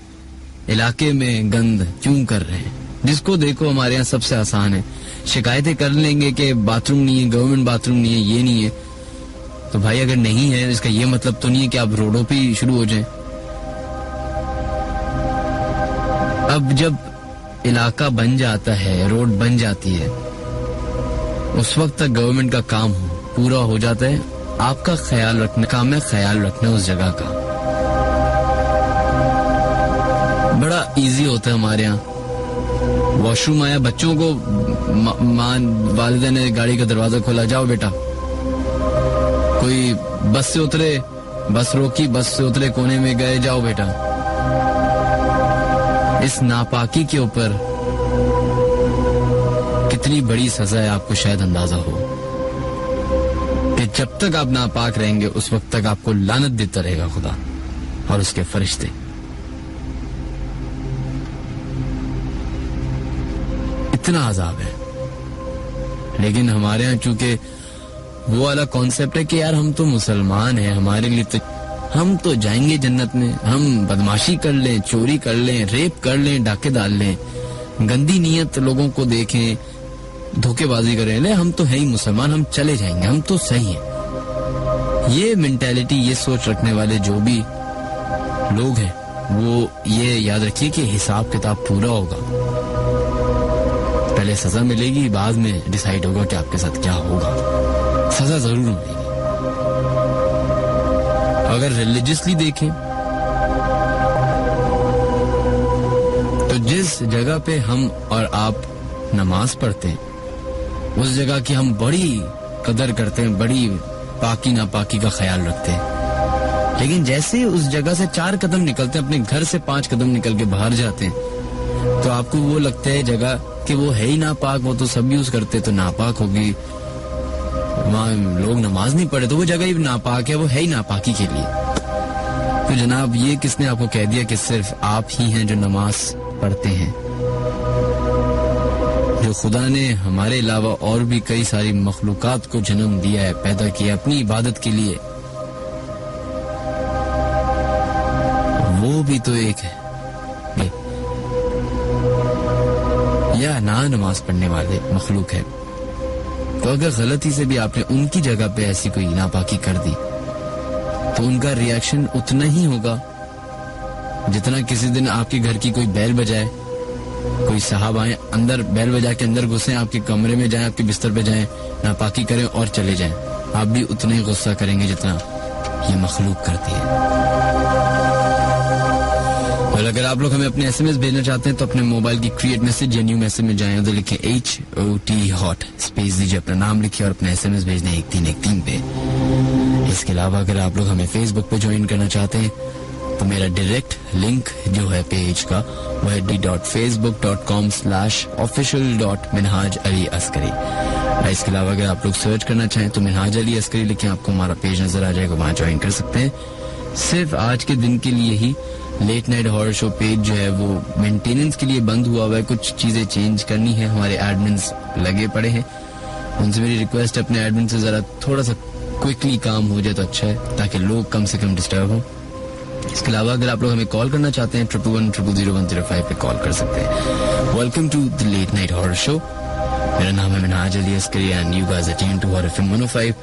इलाके में गंद क्यों कर रहे हैं? जिसको देखो हमारे यहाँ सबसे आसान है, शिकायतें कर लेंगे कि बाथरूम नहीं है, गवर्नमेंट बाथरूम नहीं है, ये नहीं है। तो भाई अगर नहीं है इसका ये मतलब तो नहीं है कि आप रोडों पे ही शुरू हो जाएं। अब जब इलाका बन जाता है, रोड बन जाती है, उस वक्त तक गवर्नमेंट का काम पूरा हो जाता है। आपका ख्याल रखने काम है, ख्याल रखना उस जगह का। बड़ा इजी होता है हमारे यहाँ। वॉशरूम आया, बच्चों को वालिदा ने गाड़ी का दरवाजा खोला, जाओ बेटा। कोई बस से उतरे, बस रोकी, बस से उतरे, कोने में गए, जाओ बेटा। इस नापाकी के ऊपर कितनी बड़ी सजा है आपको शायद अंदाजा हो कि जब तक आप नापाक रहेंगे उस वक्त तक आपको लानत देता रहेगा खुदा और उसके फरिश्ते। इतना अजाब है। लेकिन हमारे यहाँ चूंकि वो वाला कॉन्सेप्ट है कि यार हम तो मुसलमान हैं, हमारे लिए तो हम तो जाएंगे जन्नत में, हम बदमाशी कर लें, चोरी कर लें, रेप कर लें, डाके डाल लें, गंदी नीयत लोगों को देखें, धोखेबाजी करें, ले हम तो है ही मुसलमान, हम चले जाएंगे, हम तो सही हैं। ये मेंटालिटी, ये सोच रखने वाले जो भी लोग हैं वो ये याद रखिए कि हिसाब किताब पूरा होगा। पहले सजा मिलेगी, बाद में डिसाइड होगा कि आपके साथ क्या होगा। सजा जरूर मिलेगी। अगर रिलीजियसली देखें तो जिस जगह पे हम और आप नमाज पढ़ते हैं उस जगह की हम बड़ी कदर करते हैं, बड़ी पाकी नापाकी का ख्याल रखते हैं। लेकिन जैसे उस जगह से 4 कदम निकलते हैं, अपने घर से 5 कदम निकल के बाहर जाते हैं, तो आपको वो लगता है जगह कि वो है ही नापाक, वो तो सब यूज करते, तो नापाक होगी, वहाँ लोग नमाज नहीं पढ़े तो वो जगह ही नापाक है, वो है ही नापाकी के लिए। तो जनाब ये किसने आपको कह दिया कि सिर्फ आप ही हैं जो नमाज पढ़ते हैं? जो खुदा ने हमारे अलावा और भी कई सारी मखलूकात को जन्म दिया है, पैदा किया अपनी इबादत के लिए, वो भी तो एक है या ना नमाज पढ़ने वाले मखलूक है। तो अगर गलती से भी आपने उनकी जगह पे ऐसी कोई नापाकी कर दी तो उनका रिएक्शन उतना ही होगा जितना किसी दिन आपके घर की कोई बैल बजाए, कोई साहब आए, अंदर बैल बजा के अंदर घुसे, आपके कमरे में जाएं, आपके बिस्तर पे जाएं, नापाकी करें और चले जाएं, आप भी उतना ही गुस्सा करेंगे जितना ये मखलूक करती है। और अगर आप लोग हमें अपने SMS भेजना चाहते हैं तो अपने मोबाइल की क्रिएट मैसेज या न्यू मैसेज में जाएं, उधर लिखें HOT हॉट, स्पेस दीजिए, अपना नाम लिखिए और अपने SMS भेज दें 1313 पे। इसके अलावा अगर आप लोग हमें फेसबुक पे ज्वाइन करना चाहते हैं तो मेरा डायरेक्ट लिंक जो है पेज का वो है d.facebook.com/official.minhaj-ali-askari। इसके अलावा अगर आप लोग सर्च करना चाहें तो मिनहाज अली अस्करी लिखें, आपको हमारा पेज नजर आ जाएगा, वहाँ ज्वाइन कर सकते हैं। सिर्फ आज के दिन के लिए ही late night horror show page जो है वो मेंटेनेंस के लिए बंद हुआ है, कुछ चीजें चेंज करनी है, हमारे एडमिन्स लगे पड़े हैं। उनसे मेरी रिक्वेस्ट है अपने एडमिन से जरा थोड़ा सा क्विकली काम हो जाए तो अच्छा है, ताकि लोग कम से कम डिस्टर्ब हो। इसके अलावा अगर आप लोग हमें कॉल करना चाहते हैं 111-000-105 पे कॉल कर सकते हैं। Welcome to the late night horror show, मेरा नाम है Minhaj Ali Askari and you guys are tuned to horror FM 105।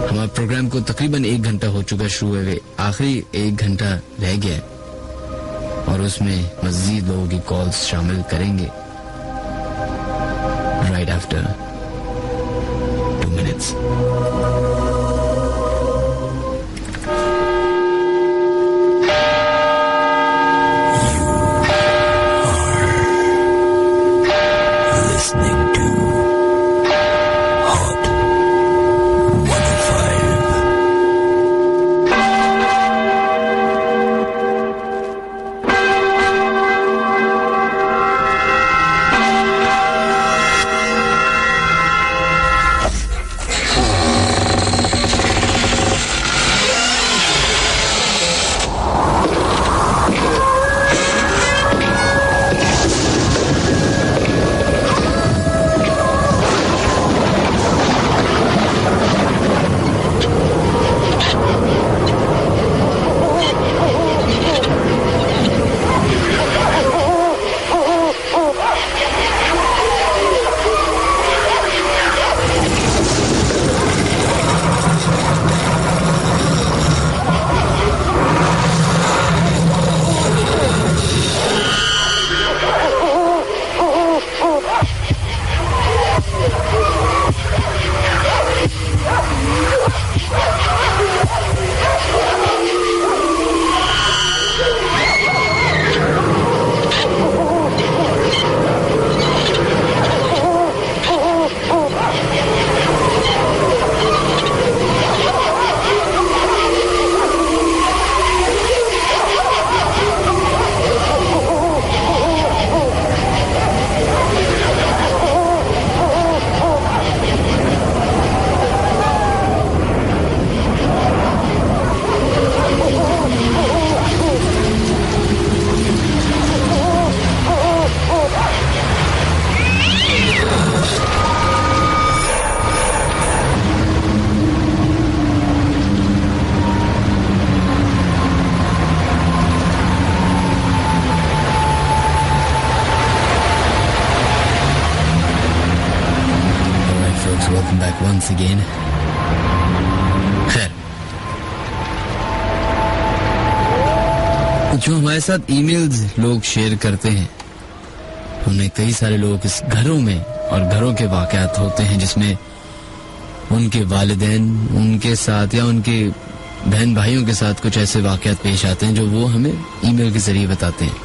हमारे प्रोग्राम को तकरीबन 1 घंटा हो चुका शुरू हुए, आखिरी 1 घंटा रह गया और उसमें मजीद लोगों की कॉल्स शामिल करेंगे right after 2 minutes. once again. खैर, जो हमारे साथ ईमेल्स लोग शेयर करते हैं उनमें कई सारे लोग इस घरों में और घरों के वाकयात होते हैं जिसमें उनके वालिदैन उनके साथ या उनके बहन भाइयों के साथ कुछ ऐसे वाकयात पेश आते हैं जो वो हमें ईमेल के जरिए बताते हैं,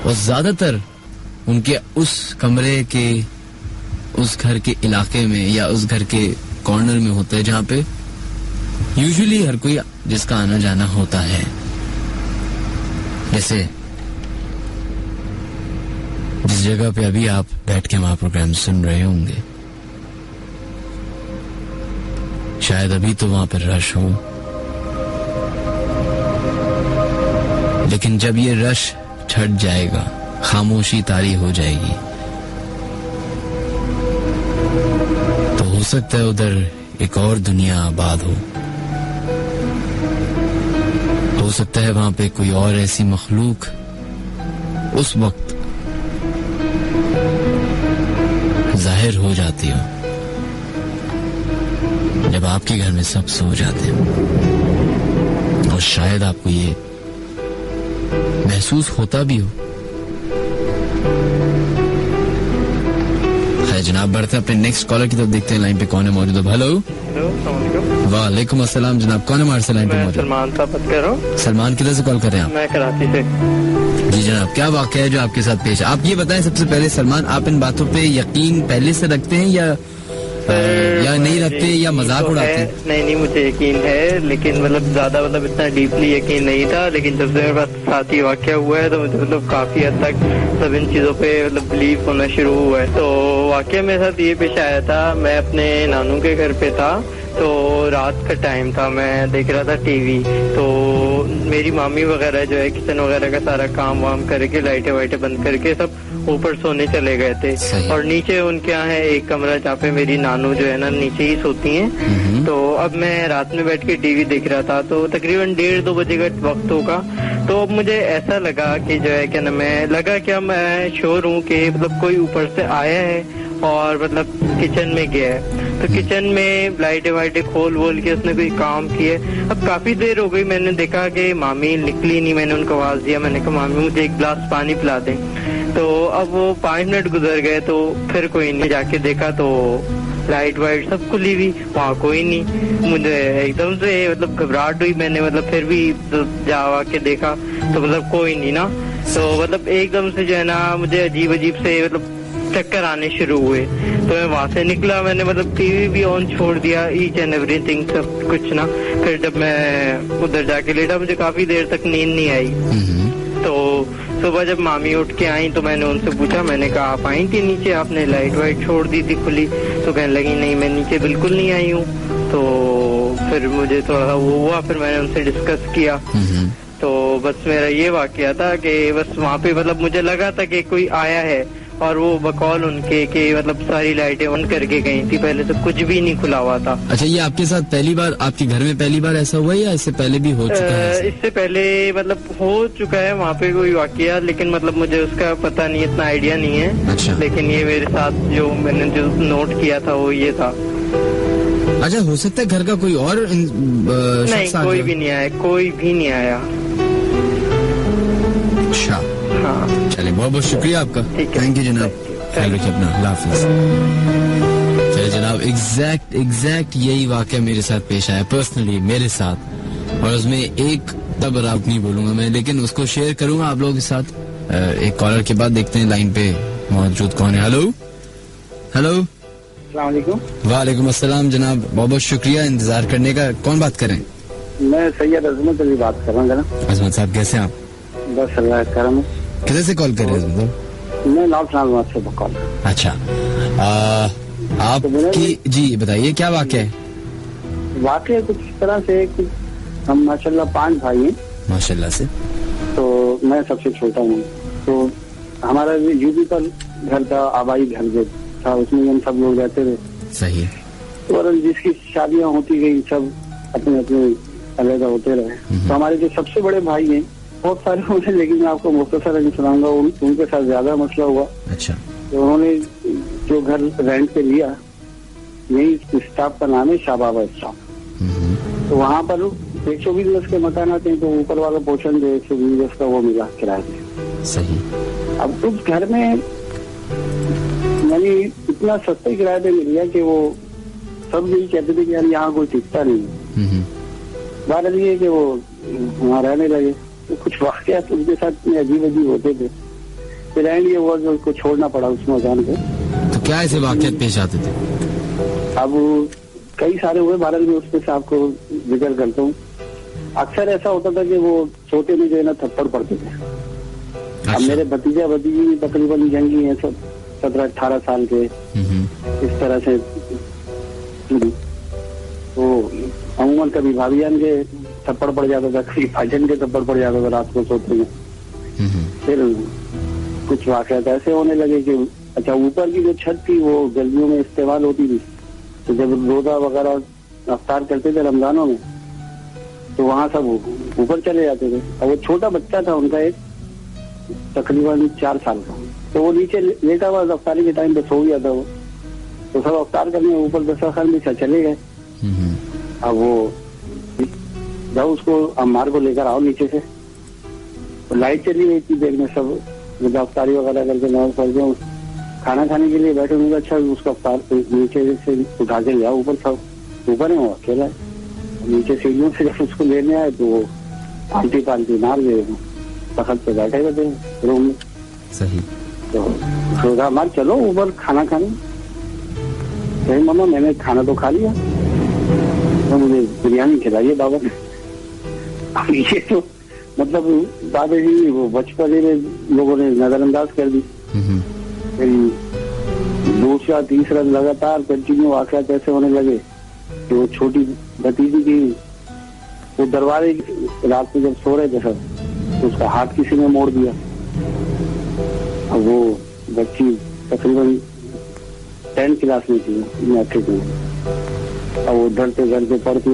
और ज्यादातर उनके उस कमरे के उस घर के इलाके में या उस घर के कॉर्नर में होता है जहां पे यूजुअली हर कोई जिसका आना जाना होता है। जैसे जिस जगह पे अभी आप बैठ के हमारा प्रोग्राम सुन रहे होंगे, शायद अभी तो वहां पर रश हो, लेकिन जब ये रश छट जाएगा, खामोशी तारी हो जाएगी, तो हो सकता है उधर एक और दुनिया आबाद हो सकता है वहां पे कोई और ऐसी मखलूक उस वक्त जाहिर हो जाती हो जब आपके घर में सब सो जाते हैं, और शायद आपको ये महसूस होता भी हो। खैर जनाब, बढ़ते हैं अपने नेक्स्ट कॉलर की तरफ, देखते हैं लाइन पे कौन है मौजूद। हेलो, वालेकुम अस्सलाम जनाब, कौन है हमारे से लाइन पे मौजूद? सलमान साहब बात कर रहा हूँ। सलमान किधर से कॉल कर रहे हैं आप? मैं कराची से। जी जनाब, क्या वाक़या है जो आपके साथ पेश है? आप ये बताएं सबसे पहले सलमान, आप इन बातों पे यकीन पहले से रखते हैं या नहीं रखते या मजाक उड़ाते हैं? नहीं, मुझे यकीन है, लेकिन मतलब ज्यादा मतलब इतना डीपली यकीन नहीं था, लेकिन जब से मेरे पास साथ ही वाक़या हुआ है तो मुझे मतलब काफी हद तक सब इन चीजों पे मतलब बिलीव होना शुरू हुआ है। तो वाक़या मेरे साथ ये पेश आया था, मैं अपने नानू के घर पे था, तो रात का टाइम था, मैं देख रहा था टीवी, तो मेरी मामी वगैरह जो है किचन वगैरह का सारा काम वाम करके लाइटें वाइटें बंद करके सब ऊपर सोने चले गए थे, और नीचे उनके यहाँ है एक कमरा जहाँ पे मेरी नानू जो है ना नीचे ही सोती हैं। तो अब मैं रात में बैठ के टीवी देख रहा था, तो तकरीबन 1:30-2 बजे का वक्त होगा। तो अब मुझे ऐसा लगा कि जो है क्या ना, मैं लगा क्या मैं श्योर हूँ कि मतलब कोई ऊपर से आया है और मतलब किचन में गया है। तो किचन में लाइटें वाइटें खोल वोल के उसने कोई काम किया। अब काफी देर हो गई, मैंने देखा कि मामी निकली नहीं, मैंने उनको आवाज दिया, मैंने कहा मामी मुझे एक गिलास पानी पिला दें। तो अब वो 5 मिनट गुजर गए, तो फिर कोई नहीं, जाके देखा तो लाइट वाइट सब खुली हुई, वहाँ कोई नहीं। मुझे एकदम से मतलब घबराहट हुई, मैंने मतलब फिर भी तो जा के देखा तो मतलब कोई नहीं ना। तो मतलब एकदम से जो है ना मुझे अजीब अजीब से मतलब चक्कर आने शुरू हुए। तो मैं वहां से निकला, मैंने मतलब टीवी भी ऑन छोड़ दिया, ईच एंड एवरीथिंग सब कुछ ना। फिर जब मैं उधर जाके लेटा, मुझे काफी देर तक नींद नहीं आई। तो सुबह जब मामी उठ के आई तो मैंने उनसे पूछा, मैंने कहा आप आई थी नीचे, आपने लाइट वाइट छोड़ दी थी खुली? तो कहने लगी नहीं, मैं नीचे बिल्कुल नहीं आई हूँ। तो फिर मुझे थोड़ा वो हुआ, फिर मैंने उनसे डिस्कस किया। तो बस मेरा ये वाकया था कि बस वहाँ पे मतलब मुझे लगा था कि कोई आया है, और वो बकौल उनके के मतलब सारी लाइटें ऑन करके गई थी, पहले से कुछ भी नहीं खुला हुआ था। अच्छा, ये आपके साथ पहली बार, आपके घर में पहली बार ऐसा हुआ या इससे पहले भी हो चुका है? इससे पहले मतलब हो चुका है वहाँ पे कोई वाकया, लेकिन मतलब मुझे उसका पता नहीं, इतना आइडिया नहीं है। अच्छा। लेकिन ये मेरे साथ जो मैंने जो नोट किया था वो ये था। अच्छा, हो सकता है घर का कोई और नहीं, कोई भी नहीं आया, कोई भी नहीं आया। अच्छा, हाँ, चलिए बहुत बहुत शुक्रिया आपका, थैंक यू जनाब, ख्याल रखिए अपना, अल्लाह हाफिज़। चलिए जनाब, एग्जैक्ट यही वाकया मेरे साथ पेश आया पर्सनली मेरे साथ, और उसमें एक तब आप नहीं बोलूंगा मैं, लेकिन उसको शेयर करूंगा आप लोगों के साथ। एक कॉलर के बाद देखते हैं लाइन पे मौजूद कौन है। हेलो हेलो, वालेकुम अस्सलाम जनाब, बहुत बहुत शुक्रिया इंतजार करने का। कौन बात कर रहे हैं? मैं सैयद अजमत अली बात कर रहा हूँ जनाब। अजमत साहब कैसे हैं आप? बस अल्लाह का करम। किधर से कॉल कर रहे हैं अजमत? मैं लाल से कॉल। अच्छा, आपकी जी बताइए क्या वाकया है? वाकया कुछ इस तरह से, हम माशाल्लाह 5 भाई हैं माशाल्लाह से, तो मैं सबसे छोटा हूँ। तो हमारा यूपी पर घर था, आबाई घर जो था, उसमें हम सब लोग रहते थे। सही है। और जिसकी शादियाँ होती गई सब अपने अपने अलग होते रहे। तो हमारे जो सबसे बड़े भाई हैं बहुत सारे होते, लेकिन मैं आपको मुख्तसर सुनाऊंगा, उनके साथ ज्यादा मसला हुआ। अच्छा। तो उन्होंने जो घर रेंट पे लिया, यही स्टाफ का नाम है शाहबाबा स्टाफ। तो वहाँ पर 120 गज के मकान आते हैं, तो ऊपर वाला पोर्शन जो 120 गज का वो मिला किराए पे। सही। अब उस घर में यानी इतना सस्ते किराए पे मिल गया कि वो सब यही कहते थे कि यार यहाँ कोई टिकता नहीं। बात ये कि वो वहाँ रहने लगे। तो कुछ वाकयात उनके साथ इतने अजीब होते थे, फिर एंड ये हुआ कि उसको छोड़ना पड़ा उस मकान को। तो क्या ऐसे वाकयात पेश आते थे? अब कई सारे हुए, भारत में उसमें से आपको जिक्र करता हूँ। अक्सर ऐसा होता था कि वो सोते में जो है ना थप्पड़ पड़ते थे। अच्छा। अब मेरे भतीजा भतीजी तकरीबन जंगी हैं, सब 17-18 साल के, इस तरह से। तो अमूमन कभी भाभियान के थप्पड़ पड़ जाता था, कभी भाईजान के थप्पड़ पड़ जाता था रात को सोते में। फिर कुछ वाकयात ऐसे होने लगे कि अच्छा, ऊपर की जो छत थी वो गर्मियों में इस्तेमाल होती थी, तो जब रोजा वगैरह अफ्तार करते थे रमजानों में, तो वहाँ सब ऊपर चले जाते थे। और वो छोटा बच्चा था उनका, एक तकरीबन 4 साल का, तो वो नीचे लेटा हुआ अफ्तारी के टाइम पे सो गया था वो। तो सब अफ्तार करने ऊपर दस्तरखान में चले गए। अब वो जाओ उसको अम्मार को लेकर आओ नीचे से, तो लाइट चली गई थी देर में, सब अफ्तारी वगैरह करके नमाज पढ़ गए, खाना खाने के लिए बैठे होंगे। अच्छा, उसका अफ्तार नीचे से उठा के लिया ऊपर, सब ऊपर है वो अकेला है। नीचे सीढ़ियों से जब उसको लेने आए तो वो आंटी पांटी मार गए, तखत पे बैठे हुए थे रूम में। सही। तो सोचा मार चलो ऊपर खाना खाने। कहीं मामा मैंने खाना तो खा लिया, तो मुझे बिरयानी खिलाइए बाबा ने। अब ये तो मतलब दादाजी वो बचपन में लोगों ने नजरअंदाज कर दी। फिर दूसरा तीसरा लगातार कंटिन्यू वाकयात ऐसे होने लगे कि वो छोटी भतीजी की वो दरवाजे रात में जब सो रहे थे सब, तो उसका हाथ किसी ने मोड़ दिया। अब वो बच्ची तकरीबन 10th क्लास में थी, मैट्रिक में। अब वो डरते डरते पढ़ती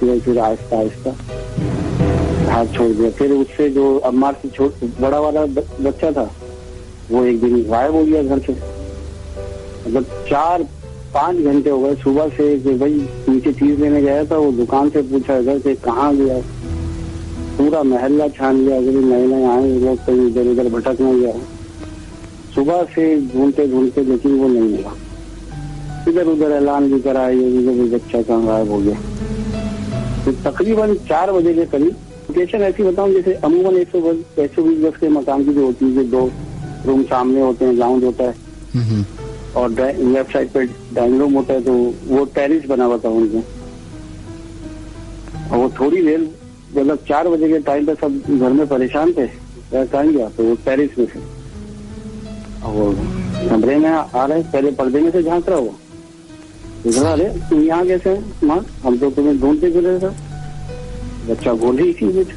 रही, फिर आहिस्ता आहिस्ता हाथ छोड़ दिया। फिर उससे जो अम्मार से बड़ा वाला बच्चा था वो एक दिन गायब हो गया घर से। मतलब 4-5 घंटे हो गए सुबह से कि भाई नीचे चीज लेने गया था, वो दुकान से पूछा घर से कहाँ गया, पूरा मोहल्ला छान लिया, अगर नए नए आए लोग कहीं इधर उधर भटक नहीं गया। सुबह से ढूंढते लेकिन वो नहीं मिला। इधर उधर ऐलान भी कराया, बच्चा कहाँ गायब हो गया। तो तकरीबन 4 बजे के करीब लोकेशन ऐसी बताऊं जैसे अमूमन 120 गज के मकान की जो होती है, 2 रूम सामने होते हैं, ग्राउंड होता है और लेफ्ट साइड पे डाइनिंग रूम होता है, तो वो टेरिस बना हुआ था उनके। और वो थोड़ी देर मतलब 4 बजे के टाइम पे सब घर में परेशान थे, कहाँ गया, तो वो टेरिस में से वो कमरे में आ रहे, पहले पर्दे में से झांक रहा हुआ, अरे तुम यहाँ कैसे है माँ, हम तो तुम्हें ढूंढते फिर था। बच्चा बोल रही थी कुछ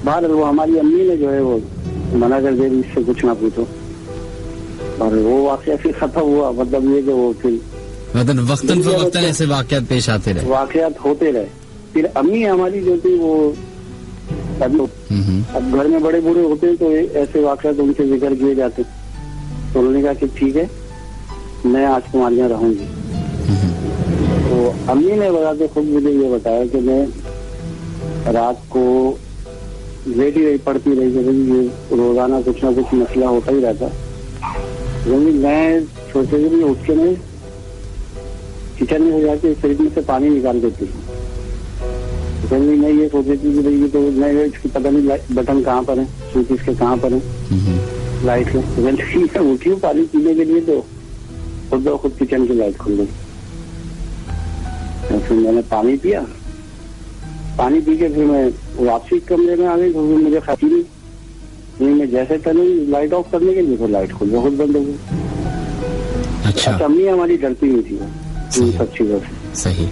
बाहर, वो हमारी अम्मी ने जो है वो मना कर दे इससे कुछ ना पूछो। और वो वाकया फिर खत्म हुआ, मतलब ये कि वो फिर मतलब वक्तन फवक्तन ऐसे वाकयात पेश आते रहे, वाकयात होते रहे। फिर अम्मी हमारी जो थी वो अब घर में बड़े बूढ़े होते हैं तो ऐसे वाकयात उनसे जिक्र किए जाते, तो उन्होंने कहा कि ठीक है मैं आज तुम्हारे यहाँ रहूंगी। तो अम्मी ने बताते खुद मुझे ये बताया कि मैं रात को लेटी रही, पढ़ती रही कि भाई ये रोजाना कुछ ना कुछ मसला होता ही रहता। मैं सोचे कि उठ के मैं किचन में हो जाके फ्रिज में से पानी निकाल देती हूँ। मैं ये सोच रही थी कि भाई ये तो मैं इसकी पता नहीं बटन कहाँ पर है, स्विच इसके कहाँ पर है लाइट के। मैं उठी हूँ पानी पीने के लिए तो खुद किचन की लाइट खुल गई। फिर मैंने पानी पिया, पानी पी के फिर मैं वापसी कमरे में आ गई, तो फिर मुझे खाती नहीं, मैं जैसे टर्नी लाइट ऑफ करने के लिए फिर लाइट खुल गई, खुद बंद हो गई। अच्छा अम्मी हमारी डरती नहीं थी इन सब चीजों से। सही।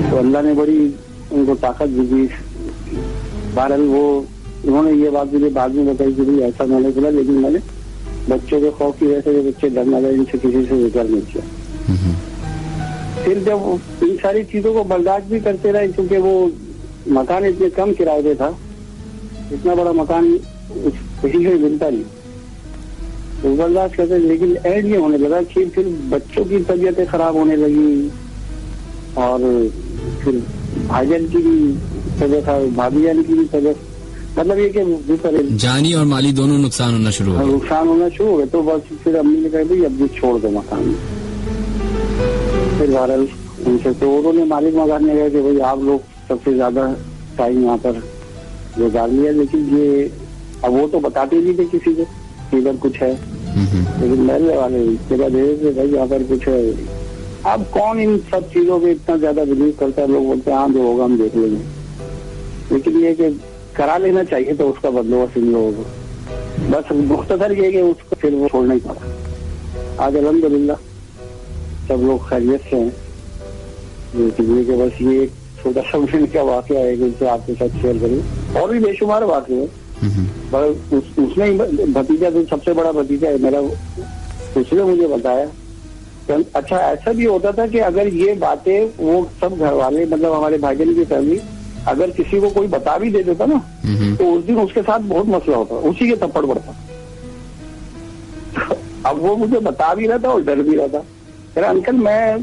तो अल्लाह ने बड़ी उनको ताकत भी दी। बहरहाल वो उन्होंने ये बात मुझे बाद में बताई कि भाई ऐसा मैंने बोला, लेकिन मैंने बच्चों के खौफ की वजह से बच्चे डरना गए, इनसे किसी से जिक्र नहीं किया। फिर जब इन सारी चीजों को बर्दाश्त भी करते रहे, क्योंकि वो मकान इतने कम किराए पे था, इतना बड़ा मकान कहीं से मिलता नहीं, तो बर्दाश्त करते। लेकिन एंड ये होने लगा कि फिर बच्चों की तबीयतें खराब होने लगी और फिर भाईजान की भी तबीयत, भाभी जान की भी तबीयत, मतलब ये कि जानी और माली दोनों नुकसान होना शुरू हो गए। तो बस फिर अम्मी ने कहा भाई अब भी छोड़ दो मकान। फिर बहरहाल उनसे तो उन्होंने मालिक मकान ने कहा कि भाई आप लोग सबसे ज्यादा टाइम यहाँ पर गुजार लिया, लेकिन ये अब वो तो बताते नहीं थे किसी को कि इधर कुछ है, लेकिन महल्ले वाले भाई यहाँ पर कुछ है। अब कौन इन सब चीजों पे इतना ज्यादा बिलीव करता है, लोग बोलते हैं हाँ जो होगा हम देख लेंगे, लेकिन ये कि करा लेना चाहिए तो उसका बंदोबस्त इन लोगों को। बस मुख्तसर ये कि उसको फिर वो छोड़ना ही पड़ा। आज अल्हम्दुलिल्लाह सब लोग खैरियत से हैं, कि बस ये एक छोटा सा का वाकया है कि आपके साथ शेयर करूँ। और भी बेशुमार वाकये है, उसमें भतीजा जो सबसे बड़ा भतीजा है मेरा, उसने मुझे बताया। अच्छा ऐसा भी होता था कि अगर ये बातें वो सब घर वाले मतलब हमारे भाईजान की फैमिली अगर किसी को कोई बता भी दे देता ना, तो उस दिन उसके साथ बहुत मसला होता, उसी के थप्पड़ पड़ता। अब वो मुझे बता भी रहा था और डर भी रहा था। मेरा अंकल मैं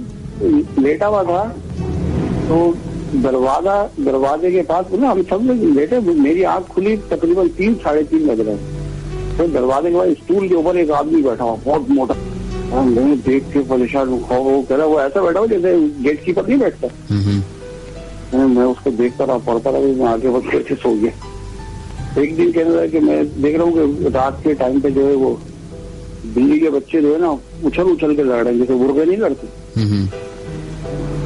लेटा हुआ था तो दरवाजे के पास ना हम सब लोग लेटे, मेरी आंख खुली तकरीबन 3-3:30 बज रहे। तो दरवाजे के बाद स्टूल के ऊपर एक आदमी बैठा हुआ बहुत मोटा, मैं देख के परेशान हो कह रहा वो ऐसा बैठा हो जैसे गेट कीपर नहीं बैठता, मैं उसको देखता रहा, पढ़ता रहा, मैं आगे बढ़ के सो गया। एक दिन कहने लगा कि मैं देख रहा हूँ कि रात के टाइम पे जो है वो बिल्ली के बच्चे जो है ना उछल के लड़ रहे हैं, जैसे मुर्गे नहीं लड़ते।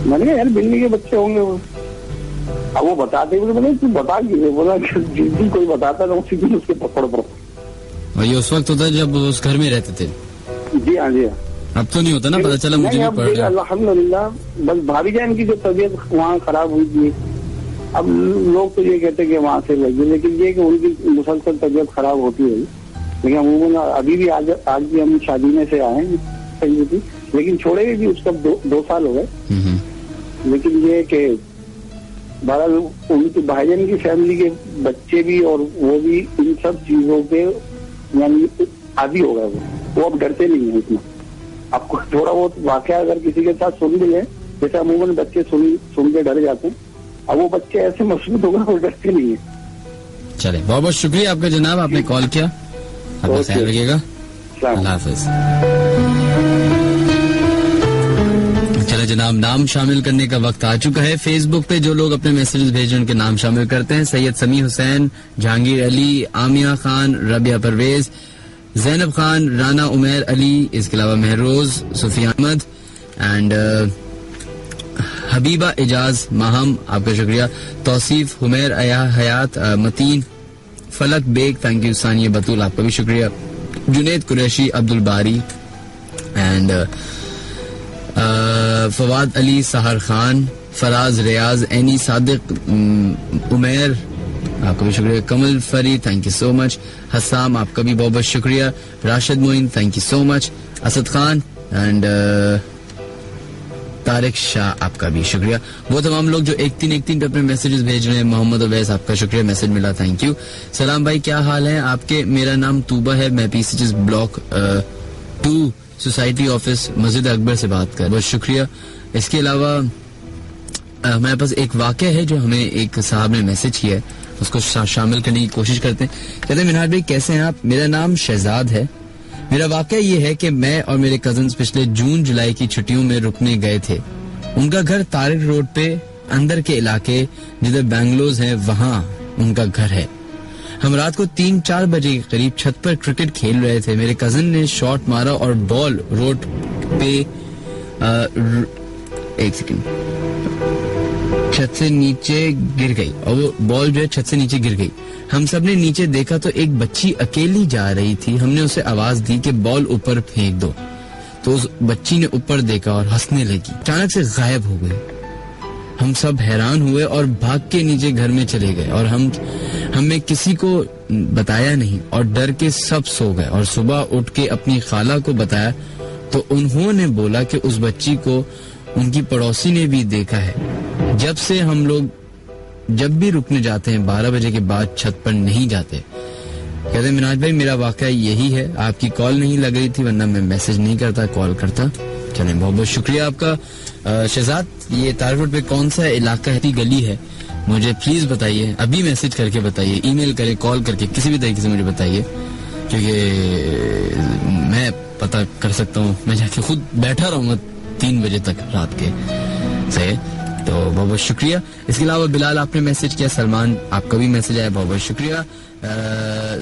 मैंने कहा यार बिल्ली के बच्चे होंगे वो। अब वो बताते हुए बोले तू बता क्यों? बोला जिस दिन कोई बताता ना उसी दिन उसके पकड़ पड़ता। और ये उस वक्त होता है जब उस घर में रहते थे? जी हाँ जी हाँ। अब तो नहीं होता ना, पता चला मुझे भी पड़ रहा है। अल्हम्दुलिल्लाह, बस भाभी जान की जो तबीयत वहाँ खराब हुई थी, अब लोग तो ये कहते हैं कि वहाँ से लगी, लेकिन ये कि उनकी मुसलसल तबीयत खराब होती रही। लेकिन अमूमन अभी भी आज भी हम शादी में से आए हैं थी, लेकिन छोड़े भी उसका 2 साल हो गए। लेकिन ये कि बहरहाल उनकी भाईजान की फैमिली के बच्चे भी और वो भी इन सब चीजों के यानी आदी हो गए। वो अब डरते नहीं है इतना। आपको थोड़ा बहुत वाकया अगर किसी के साथ सुन भी है, जैसे अमूमन बच्चे सुन के डर जाते हैं, अब वो बच्चे ऐसे मजबूत हो गए वो डरते नहीं है। चले, बहुत बहुत शुक्रिया आपका जनाब, आपने कॉल किया। अपना ख्याल रखिएगा, अल्लाह हाफिज। चले जनाब, नाम शामिल करने का वक्त आ चुका है। फेसबुक पे जो लोग अपने मैसेजेस भेज उनके नाम शामिल करते हैं। सैयद समी हुसैन, जहांगीर अली, आमिया खान, रबिया परवेज, जैनब खान, राना उमैर अली, इसके अलावा महरोज, सुफिया अहमद एंड हबीबा एजाज माहम, आपका शुक्रिया। तौसीफ, हुमैर हयात, मतीन, फलक बेग, थैंक यू। सानिया बतूल, आपका भी शुक्रिया। जुनेद कुरैशी, अब्दुल बारी एंड फवाद अली, सहर खान, फराज रियाज, एनी सादिक, उमैर, आपका भी शुक्रिया। Kamal Fari, thank you so much. Hassam, आपका भी बहुत बहुत शुक्रिया। Rashid Moin, thank you so much. Asad Khan and Tariq Shah, आपका भी शुक्रिया। वो तमाम लोग जो 1-3 पे अपने मैसेजेस भेज रहे हैं। मोहम्मद अवैस, आपका शुक्रिया, मैसेज मिला, थैंक यू। सलाम भाई, क्या हाल है आपके? मेरा नाम तूबा है, मैं पीसीएस ब्लॉक 2 सोसाइटी ऑफिस मस्जिद अकबर से बात कर। बहुत शुक्रिया। इसके अलावा हमारे पास एक वाकया है जो हमें एक साहब ने मैसेज किया है, उसको शामिल करने की कोशिश करते हैं। कहते हैं मिनहाज भाई कैसे हैं आप? मेरा नाम शहजाद है। मेरा वाकया ये है कि मैं और मेरे कजन्स पिछले जून जुलाई की छुट्टियों में रुकने गए थे। उनका घर तारिक रोड पे अंदर के इलाके जिधर बैंगलोज है वहाँ उनका घर है। हम रात को 3-4 बजे के करीब छत पर क्रिकेट खेल रहे थे। मेरे कजन ने शॉट मारा और बॉल रोड पे एक सेकंड छत से नीचे गिर गई और वो बॉल जो है छत से नीचे गिर गई। हम सब ने नीचे देखा तो एक बच्ची अकेली जा रही थी। हमने उसे आवाज दी कि बॉल ऊपर फेंक दो, तो उस बच्ची ने ऊपर देखा और हंसने लगी, अचानक से गायब हो गई। हम सब हैरान हुए और भाग के नीचे घर में चले गए और हमें किसी को बताया नहीं और डर के सब सो गए। और सुबह उठ के अपनी खाला को बताया तो उन्होंने बोला कि उस बच्ची को उनकी पड़ोसी ने भी देखा है। जब से हम लोग जब भी रुकने जाते हैं 12 बजे के बाद छत पर नहीं जाते। कहते मिनाज भाई मेरा वाकया यही है, आपकी कॉल नहीं लग रही थी वरना मैं मैसेज नहीं करता, कॉल करता। चले, बहुत बहुत शुक्रिया आपका। शहजाद, ये तारिक रोड पे कौन सा इलाका है, गली है, मुझे प्लीज बताइए, अभी मैसेज करके बताइए, ईमेल करें, कॉल करके, किसी भी तरीके से मुझे बताइए, क्योंकि मैं पता कर सकता हूँ। मैं जाके खुद बैठा रहूंगा 3 बजे तक रात के से। तो बहुत बहुत शुक्रिया। इसके अलावा बिलाल आपने मैसेज किया, सलमान आपका भी मैसेज आया, बहुत बहुत शुक्रिया।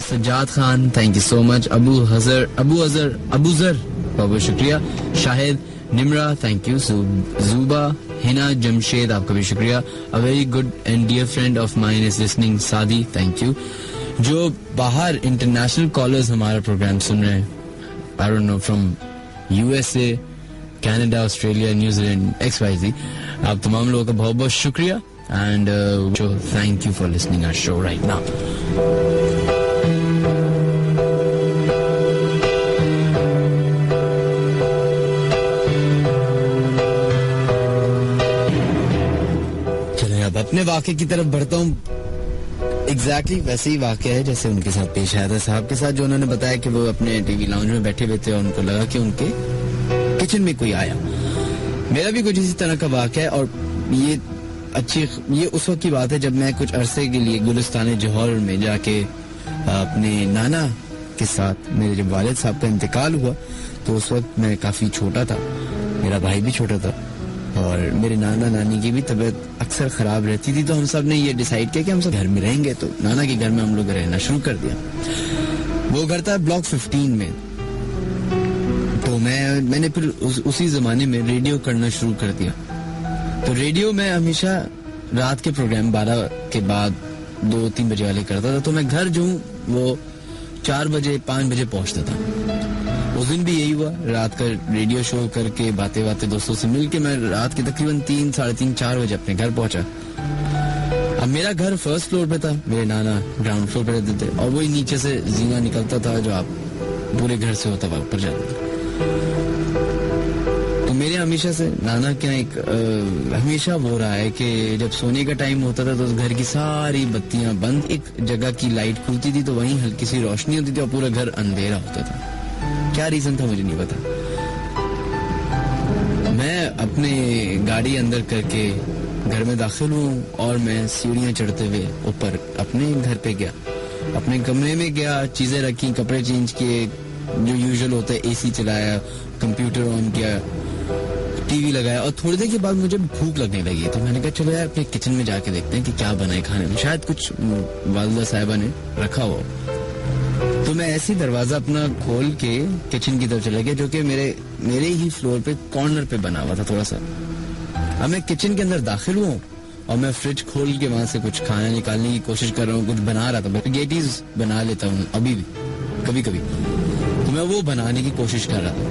Sajjad Khan, thank you so much. Abu Zar बहुत बहुत शुक्रिया। Shahid, Nimra, thank you. जूबा, हिना, जमशेद, आपका भी शुक्रिया। A very good and dear friend of mine is listening, Sadi, thank you. जो बाहर इंटरनेशनल कॉलर्स हमारा प्रोग्राम सुन रहे हैं, I don't know, from USA, Canada, Australia, New Zealand, XYZ, आप तमाम लोगों का बहुत बहुत शुक्रिया and thank you for listening our show right now. चलिए अब अपने वाकये की तरफ बढ़ता हूँ। एग्जैक्टली वैसे ही वाकया है जैसे उनके साथ पेश आया था साहब के साथ, जो उन्होंने बताया कि वो अपने टीवी लाउंज में बैठे हुए थे और उनको लगा कि उनके किचन में कोई आया। मेरा भी कुछ इसी तरह का वाकया है और ये उस वक्त की बात है जब मैं कुछ अरसे के लिए गुलिस्तान जौहर में जाके अपने नाना के साथ, मेरे जब वालिद साहब का इंतकाल हुआ तो उस वक्त मैं काफी छोटा था, मेरा भाई भी छोटा था और मेरे नाना नानी की भी तबीयत अक्सर खराब रहती थी, तो हम सब ने ये डिसाइड किया कि हम सब घर में रहेंगे। तो नाना के घर में हम लोग रहना शुरू कर दिया। वो घर था ब्लॉक 15 में। तो मैंने फिर उसी जमाने में रेडियो करना शुरू कर दिया। तो रेडियो में हमेशा रात के प्रोग्राम 12 के बाद 2-3 बजे वाले करता था। तो मैं घर जो हूँ वो 4 बजे 5 बजे पहुंचता था। उस दिन भी यही हुआ, रात का रेडियो शो करके बातें दोस्तों से मिलके मैं रात के तकरीबन 3, साढ़े 3, 4 बजे अपने घर पहुंचा। अब मेरा घर फर्स्ट फ्लोर पे था, मेरे नाना ग्राउंड फ्लोर पे रहते थे, और वही नीचे से जीना निकलता था जो आप पूरे घर से होता ऊपर जाते। तो मेरे हमेशा से नाना क्या हमेशा वो रहा है कि जब सोने का टाइम होता था तो उस घर की सारी बत्तियां बंद, एक जगह की लाइट खुलती थी तो वहीं हल्की सी रोशनी होती थी और पूरा घर अंधेरा होता था। क्या रीजन था मुझे नहीं पता। मैं अपने गाड़ी अंदर करके घर में दाखिल हूँ और मैं सीढ़ियां चढ़ते हुए ऊपर अपने घर पे गया, अपने कमरे में गया, चीजें रखी, कपड़े चेंज किए, जो यूजुअल होता है, एसी चलाया, कंप्यूटर ऑन किया, टीवी लगाया, और थोड़ी देर के बाद मुझे भूख लगने लगी। तो मैंने कहा चलो यार अपने किचन में जाके देखते हैं कि क्या बना है खाने में, शायद कुछ वालिदा साहिबा ने रखा हो। तो मैं ऐसे ही दरवाजा अपना खोल के किचन की तरफ चला गया, जो कि मेरे ही फ्लोर पे कॉर्नर पे बना हुआ था थोड़ा सा। अब मैं किचन के अंदर दाखिल हुआ और मैं फ्रिज खोल के वहां से कुछ खाना निकालने की कोशिश कर रहा हूँ, कुछ बना रहा था। स्पैगेटीज बना लेता हूँ अभी भी कभी कभी, तो मैं वो बनाने की कोशिश कर रहा था।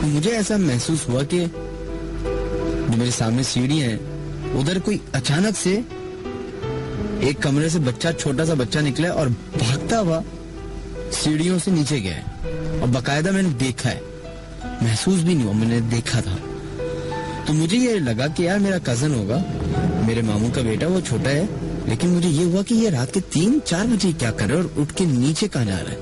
तो मुझे ऐसा महसूस हुआ कि जो मेरे सामने सीढ़ियां हैं, उधर कोई अचानक से एक कमरे से छोटा सा बच्चा निकला और भागता हुआ सीढ़ियों से नीचे गया है। और बाकायदा मैंने देखा है, महसूस भी नहीं हुआ, मैंने देखा था। तो मुझे ये लगा कि यार मेरा कजन होगा, मेरे मामू का बेटा, वो छोटा है, लेकिन मुझे ये हुआ कि ये रात के 3-4 बजे क्या कर रहा है और उठ के नीचे कहाँ जा रहा है।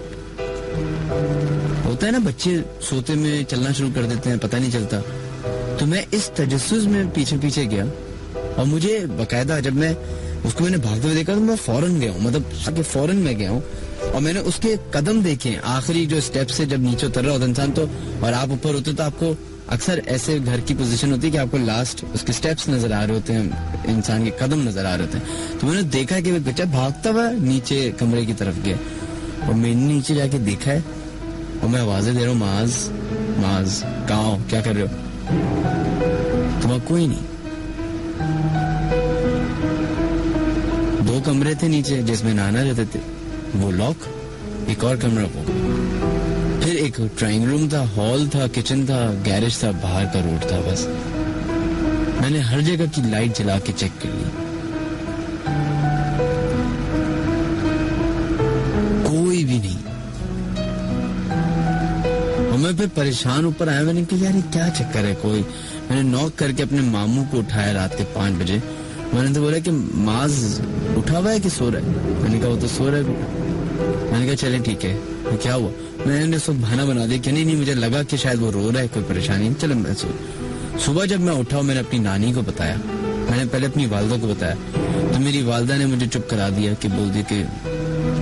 होता है ना, बच्चे सोते में चलना शुरू कर देते हैं, पता नहीं चलता। तो मैं इस तजस्सुस में पीछे पीछे गया और मुझे बाकायदा जब मैंने भागते हुए देखा तो मैं फौरन गया हूँ, मतलब फौरन मैं गया हूँ और मैंने उसके कदम देखे, आखिरी जो स्टेप से जब नीचे उतर रहा होता इंसान तो, और आप ऊपर होते तो आपको अक्सर ऐसे घर की पोजीशन होती है कि आपको लास्ट उसके स्टेप्स नजर आ रहे होते हैं, इंसान के कदम नजर आ रहे होते हैं। तो मैंने देखा कि बच्चा भागता हुआ नीचे कमरे की तरफ गया और मैंने नीचे जाके देखा है और मैं आवाजें दे रहा हूँ, माज कहाँ हो, क्या कर रहे हो? तो वहां कोई नहीं। 2 कमरे थे नीचे जिसमें नाना रहते थे, वो लॉक, एक और कमरा वो, फिर एक ड्राइंग रूम था, हॉल था, किचन था, गैरेज था, बाहर का रोड था। बस मैंने हर जगह की लाइट जला के चेक कर ली, कोई भी नहीं। और मैं फिर परेशान ऊपर आया, मैंने कहा यार ये क्या चक्कर है। मैंने नॉक करके अपने मामू को उठाया रात के 5 बजे। मैंने तो बोला कि माज उठा हुआ है कि सो रहा है? मैंने कहा वो तो सो रहा है। मैंने कहा चले ठीक है, तो क्या हुआ? मैंने सब बहाना बना दिया कि नहीं, मुझे लगा कि शायद वो रो रहा है, कोई परेशानी। चलो मैं सुबह जब मैं उठा मैंने अपनी नानी को बताया, मैंने पहले अपनी वालदा को बताया, तो मेरी वालदा ने मुझे चुप करा दिया कि बोल दिया कि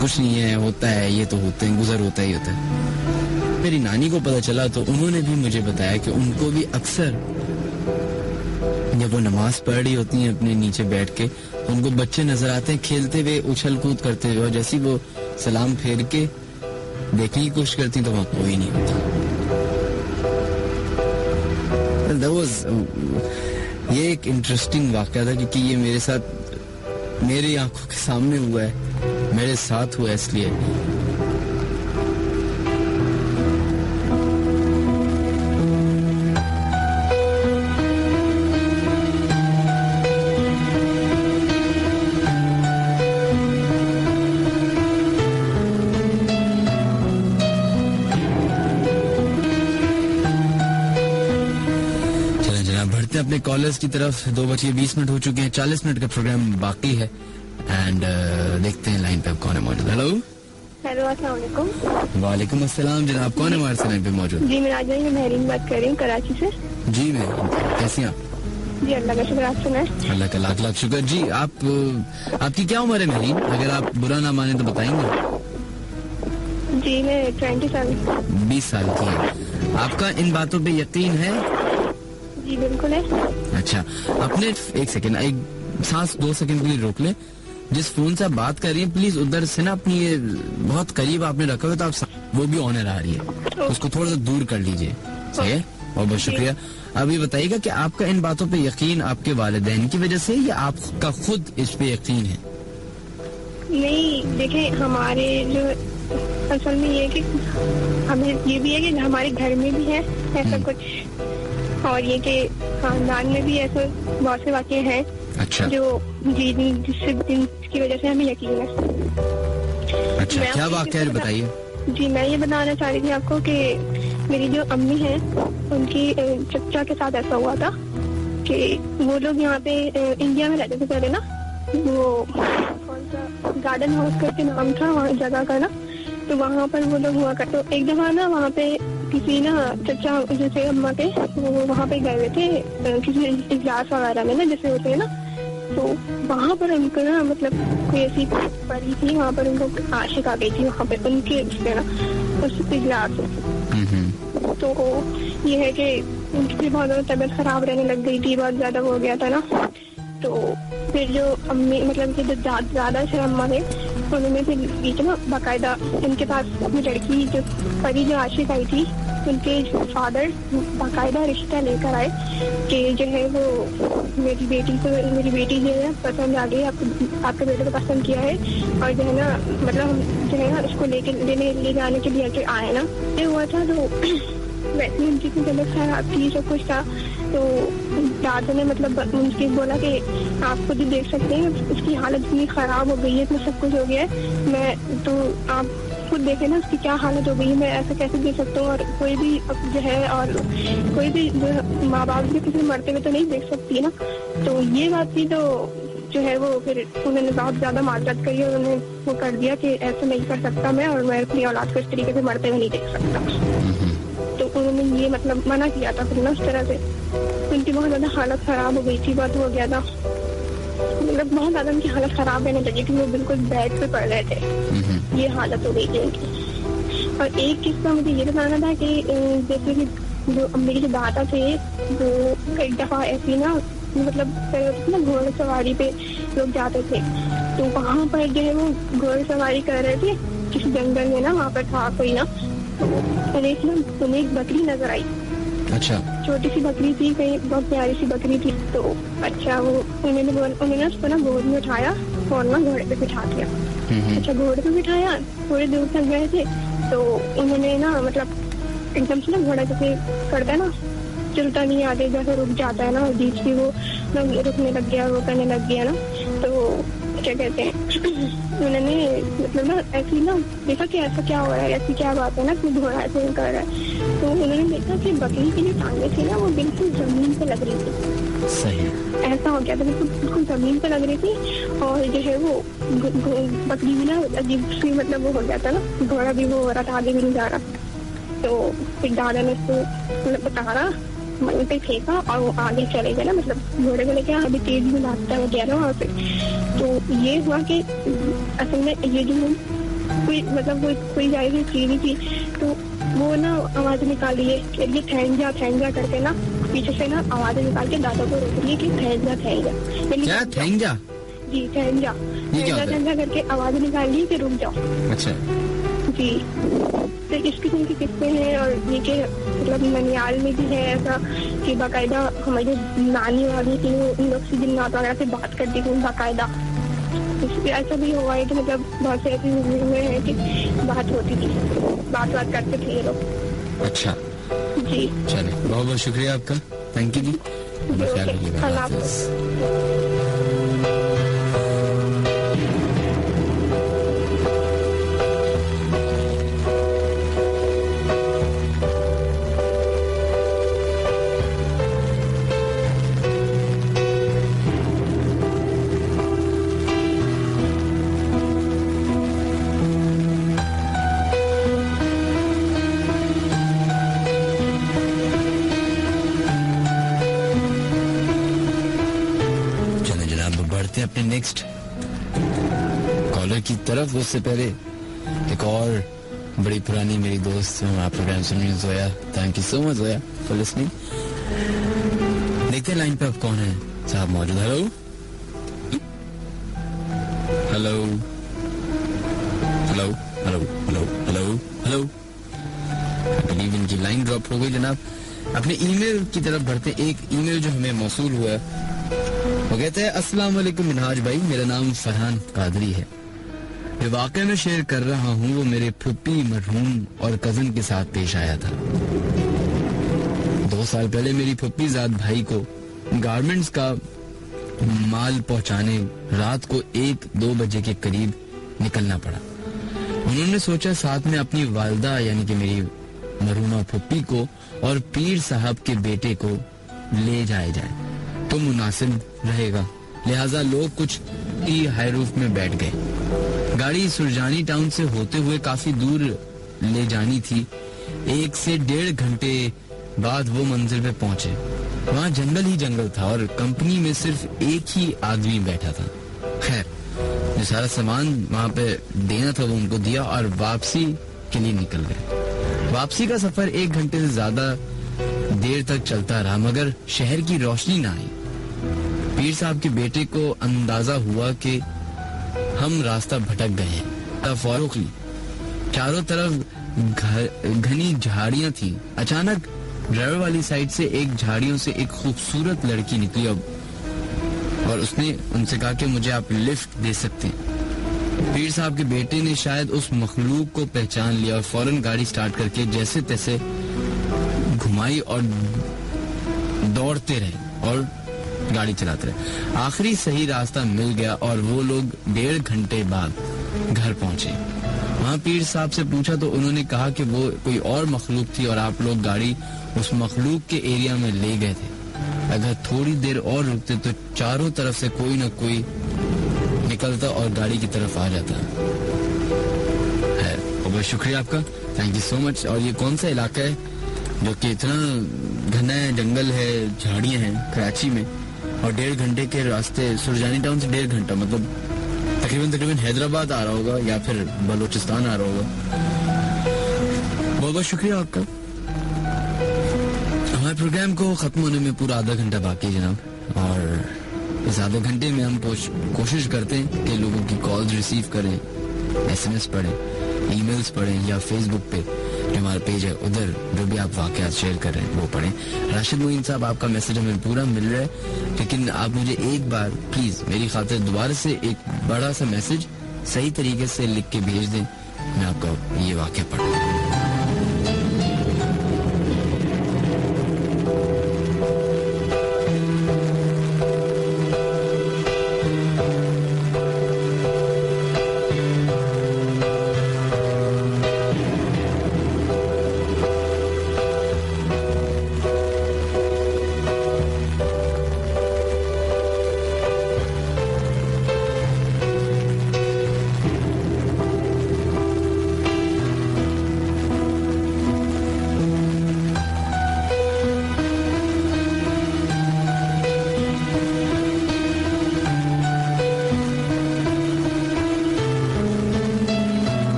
कुछ नहीं है, होता है, ये तो होते हैं, गुजर होता ही होता है। मेरी नानी को पता चला तो उन्होंने भी मुझे बताया कि उनको भी अक्सर जब वो नमाज पढ़ रही होती हैं अपने नीचे बैठ के, तो उनको बच्चे नजर आते हैं खेलते हुए, उछल कूद करते हुए, और जैसे ही वो सलाम फेर के देखने की कोशिश करती तो वहां कोई नहीं होता। ये एक इंटरेस्टिंग वाकया था क्योंकि ये मेरे साथ, मेरी आंखों के सामने हुआ है, मेरे साथ हुआ इसलिए। अपने कॉलर्स की तरफ 2:20 हो चुके हैं, 40 मिनट का प्रोग्राम बाकी है एंड देखते हैं लाइन पे कौन है मौजूद। हेलो अस्सलाम वालेकुम। वालेकुम अस्सलाम जनाब, कौन है हमारे से लाइन पे मौजूद? जी मैं राजा महरीन बात कर रही हूँ कराची से। जी मैं, कैसी हैं आप? जी अल्लाह का शुक्र, आप सुनाएं? अल्लाह का लाख लाख शुक्र। जी आपकी क्या उम्र है महरीन, अगर आप बुरा ना माने तो बताएंगे? जी मैं 20 साल 20 साल की है। आपका इन बातों पे यकीन है? जी बिल्कुल है। अच्छा, अपने एक सेकंड, एक सांस 2 सेकंड के लिए रोक ले। जिस फोन से आप बात कर रही हैं प्लीज उधर से ना अपनी ये बहुत करीब आपने रखा हुआ तो आप वो भी ऑनर आ रही है, तो उसको थोड़ा सा दूर कर लीजिए। सही है, बहुत बहुत शुक्रिया। अब ये बताइएगा कि आपका इन बातों पे यकीन आपके वालिदैन की वजह से या आपका खुद इस पे यकीन है? नहीं देखिए, हमारे जो असल में ये कि हमें ये भी है कि हमारे घर में भी है ऐसा कुछ, और ये कि खानदान में भी ऐसे बहुत से वाक़े हैं। अच्छा, जो जिसकी वजह से हमें यकीन है। अच्छा, क्या वाक़या है बताइए। जी, मैं ये बताना चाह रही थी आपको कि मेरी जो अम्मी है उनकी चचा के साथ ऐसा हुआ था कि वो लोग यहाँ पे इंडिया में रहते थे पहले ना, वो कौन सा गार्डन हाउस करके नाम था वहाँ जगह का ना, तो वहाँ पर वो लोग हुआ करते। तो एक दफा ना वहाँ पे किसी ना चचा जैसे अम्मा के वो वहाँ पे गए हुए थे किसी इजलास वगैरह में ना जैसे होते हैं ना, तो वहाँ पर उनको ना मतलब कोई ऐसी परी थी, वहाँ पर उनको आशिक आ गई थी वहाँ पे उनके ना उस इजलास में। तो ये है कि उनकी भी बहुत ज्यादा तबीयत खराब रहने लग गई थी, बहुत ज्यादा हो गया था ना। तो फिर जो अम्मी मतलब कि जो दादा से अम्मा थे उन्होंने फिर बीच में बाकायदा इनके पास अपनी लड़की जो परी जो आशिक आई थी उनके फादर बाकायदा रिश्ता लेकर आए कि जो है वो मेरी बेटी जो है पसंद आ गई, आपके बेटे को पसंद किया है और जो है ना मतलब जो है ना उसको ले जाने के लिए आए ना। ये हुआ था तो वैसे उनकी तबीयत खराब थी, सब कुछ था। तो दादा ने मतलब उनसे बोला कि आप खुद ही देख सकते हैं उसकी हालत इतनी खराब हो गई है, इतना सब कुछ हो गया है, मैं तो आप खुद देखे ना उसकी क्या हालत हो गई है, मैं ऐसा कैसे देख सकता हूँ। और कोई भी जो है और कोई भी जो माँ बाप भी किसी मरते हुए तो नहीं देख सकती ना। तो ये बात थी, तो जो है वो फिर उन्होंने बहुत ज्यादा माजरत करी और उन्होंने वो कर दिया कि ऐसा नहीं कर सकता मैं, और मैं अपनी औलाद को इस तरीके से मरते हुए नहीं देख सकता। तो उन्होंने ये मतलब मना किया था फिर ना उस तरह से। उनकी बहुत ज्यादा हालत खराब हो गई थी, बहुत हो गया था, मतलब बहुत ज्यादा उनकी हालत खराब रहने लगी थी, वो बिल्कुल बेड पे पड़ रहे थे, ये हालत हो गई थी उनकी। और एक किस्सा मुझे ये बताना था कि जैसे कि जो मेरे जो दादा थे वो एक दफा ऐसी ना मतलब ना घोड़े सवारी पे लोग जाते थे, तो वहाँ पर जो है वो घोड़े सवारी कर रहे थे किसी जंगल में ना, वहाँ पर था कोई ना, तो उन्हें एक बकरी नजर आई। अच्छा, छोटी सी बकरी थी, कहीं बहुत प्यारी सी बकरी थी। तो अच्छा वो उन्होंने उसको ना गोद में उठाया और ना घोड़े पे बिठा दिया। अच्छा, घोड़े पे बिठाया, थोड़ी दूर तक गए थे तो उन्होंने ना मतलब एकदम से ना घोड़ा जैसे करता है ना, चलता नहीं आगे जैसे रुक जाता है ना, बीच में वो रुकने लग गया, वो करने लग गया ना। तो क्या कहते हैं उन्होंने मतलब ना ऐसी ना देखा कि ऐसा क्या हो रहा है, ऐसी क्या बात है ना कि घोड़ा ऐसे कर रहा है। तो उन्होंने देखा कि बकरी की जो टांगे थी ना वो बिल्कुल जमीन पे लग रही थी। सही, ऐसा हो गया था, बिल्कुल जमीन पे लग रही थी। और जो है वो बकरी भी ना अजीब सी मतलब वो हो गया था ना, घोड़ा भी वो हो रहा था, आगे भी नहीं जा रहा। तो फिर दादा ने उसको मतलब बताया, मन पे फेंका और वो आगे चले गए ना, मतलब घोड़े को लेके अभी तेज भी भागता है गया ना वहाँ पे। तो ये हुआ कि असल में ये जो कोई मतलब कोई जाएगी चीज थी, तो वो ना आवाज निकाली है कि ये ठहंजा करके ना पीछे से ना आवाज निकाल के दादा को रोक रही है कि ठहंजा। क्या ठहंजा? जी ठहंजा करके आवाज निकाल ली कि रुक जाओ। अच्छा जी, तो इस किस्म के किस्से हैं। और ये के मतलब ननियाल में भी है ऐसा कि बाकायदा हमारी नानी वाली थी उन लोग से जिन्नात वगैरह से बात करती थी बाकायदा। इसलिए ऐसा भी हुआ है कि मतलब बहुत से ऐसी हुए हैं कि बात होती थी, बात करते थे ये लोग। अच्छा जी, चलिए बहुत बहुत शुक्रिया आपका, थैंक यू जी, ख्याल रखिएगा। अपने नेक्स्ट कॉलर की तरफ, उससे पहले एक और बड़ी पुरानी मेरी दोस्त आप प्रोग्राम सुन रही हैं, Zoya. Thank you so much Zoya for listening. देखते हैं लाइन पे अब कौन है साहब मौजूद। Hello hello hello hello hello hello hello. Believe इनकी लाइन ड्रॉप हो गई जनाब। अपने ईमेल की तरफ बढ़ते। एक ईमेल जो हमें मौसूल हुआ है वो कहते हैं, अस्सलाम वालेकुम मिनहाज भाई, मेरा नाम फरहान कादरी है। जो वाकया मैं शेयर कर रहा हूँ वो मेरे फुप्पी मरहूम और कजन के साथ पेश आया था। 2 साल पहले मेरी फुप्पी जाद भाई को गारमेंट्स का माल पहुंचाने रात को 1-2 बजे के करीब निकलना पड़ा। उन्होंने सोचा साथ में अपनी वालदा यानी कि मेरी मरहूमा फुप्पी को और पीर साहब के बेटे को ले जाया जाए तो मुनासिब रहेगा। लिहाजा लोग कुछ ही हाई रूफ में बैठ गए। गाड़ी सुरजानी टाउन से होते हुए काफी दूर ले जानी थी। 1 से 1.5 घंटे बाद वो मंजिल पे पहुंचे। वहाँ जंगल ही जंगल था और कंपनी में सिर्फ एक ही आदमी बैठा था। खैर, जो सारा सामान वहाँ पे देना था वो उनको दिया और वापसी के लिए निकल गए। वापसी का सफर 1 घंटे से ज्यादा देर तक चलता रहा मगर शहर की रोशनी ना आई। पीर साहब के बेटे को अंदाजा हुआ कि हम रास्ता भटक गए हैं। फौरन चारों तरफ घनी झाड़ियां थी। अचानक ड्राइवर वाली साइड से एक झाड़ियों से एक खूबसूरत लड़की निकली और उसने उनसे कहा कि मुझे आप लिफ्ट दे सकते हैं। पीर साहब के बेटे ने शायद उस मखलूक को पहचान लिया और फौरन गाड़ी स्टार्ट करके जैसे तैसे घुमाई और दौड़ते रहे और गाड़ी चलाते रहे। आखिरी सही रास्ता मिल गया और वो लोग 1.5 घंटे बाद घर पहुंचे। वहाँ पीर साहब से पूछा तो उन्होंने कहा कि वो कोई और मखलूक थी और आप लोग गाड़ी उस मखलूक के एरिया में ले गए थे। अगर थोड़ी देर और रुकते तो चारों तरफ से कोई न कोई निकलता और गाड़ी की तरफ आ जाता है। बहुत शुक्रिया आपका, थैंक यू सो मच। और ये कौन सा इलाका है जो कि इतना घना है, जंगल है, झाड़ियां हैं कराची में और 1.5 घंटे के रास्ते, सुरजानी टाउन से 1.5 घंटा, मतलब तकरीबन हैदराबाद आ रहा होगा या फिर बलूचिस्तान आ रहा होगा। बहुत बहुत शुक्रिया आपका। हमारे प्रोग्राम को खत्म होने में पूरा आधा घंटा बाकी है जनाब और इस आधे घंटे में हम कोशिश करते हैं कि लोगों की कॉल्स रिसीव करें, SMS पढ़ें, ईमेल्स पढ़ें या फेसबुक पे जो हमारा पेज है उधर जो भी आप वाकयात शेयर कर रहे हैं वो पढ़ें। राशिद मोइन साहब, आपका मैसेज हमें पूरा मिल रहा है लेकिन आप मुझे एक बार प्लीज मेरी खातिर दोबारा से एक बड़ा सा मैसेज सही तरीके से लिख के भेज दें, मैं आपका ये वाकया पढ़ूँ।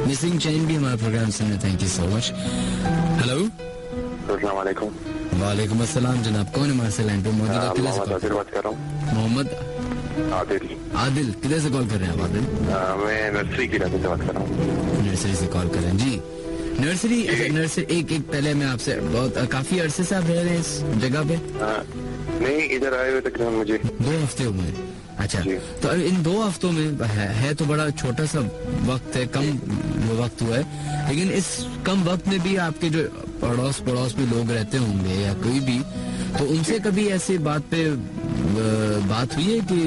मिसिंग चैन भी हमारा प्रोग्राम सुनने, thank you so much. Hello, अस्सलाम वालेकुम। वालेकुम अस्सलाम जनाब, कौन है हमारे से लाइन पे मौजूद? मोहम्मद आदिल बात कर रहा हूँ। मोहम्मद आदिल, किधर से कॉल कर रहे हैं आप आदिल? मैं नर्सरी की से बात कर रहा हूँ। नर्सरी से कॉल कर रहे हैं जी। नर्सरी एक पहले मैं आपसे बहुत काफी अरसे से आप रह रहे हैं इस जगह पे? नहीं, इधर आए हुए तकरीबन मुझे 2 हफ्ते हुए। अच्छा, तो इन 2 हफ्तों में है तो बड़ा छोटा सा वक्त है, कम वक्त हुआ है, लेकिन इस कम वक्त में भी आपके जो पड़ोस में लोग रहते होंगे या कोई भी, तो उनसे कभी ऐसे बात हुई है कि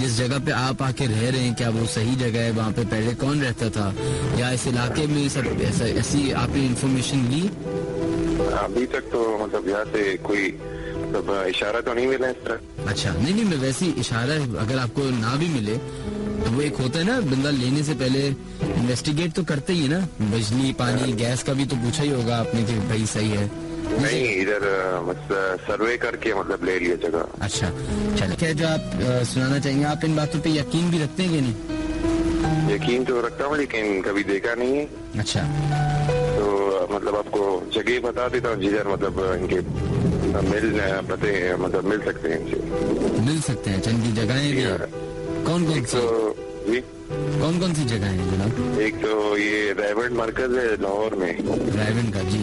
जिस जगह पे आप आके रह रहे हैं क्या वो सही जगह है, वहाँ पे पहले कौन रहता था या इस इलाके में सब ऐसी आपने इंफॉर्मेशन ली? अभी तक तो मतलब यहाँ से कोई इशारा तो नहीं मिला इस तरह। अच्छा, नहीं मैं वैसे इशारा अगर आपको ना भी मिले तो वो एक होता है ना, बंदा लेने से पहले इन्वेस्टिगेट तो करते ही है ना, बिजली पानी गैस का भी तो पूछा ही होगा आपने कि भाई सही है। नहीं, इधर सर्वे करके मतलब ले लिया जगह। अच्छा चलो, क्या जो आप सुनाना चाहेंगे, आप इन बातों पे यकीन भी रखते हैं कि नहीं? यकीन तो रखता हूँ लेकिन कभी देखा नहीं है। अच्छा, तो मतलब आपको जगह बता देता हूँ जिधर मतलब इनके पते मतलब मिल सकते हैं इनसे। मिल सकते हैं, चंद की जगहें भी हैं। कौन कौन सी? जी, कौन सी जगह है जनाब? एक तो ये रायगढ़ मरकज है लाहौर में। रायगढ़ का जी,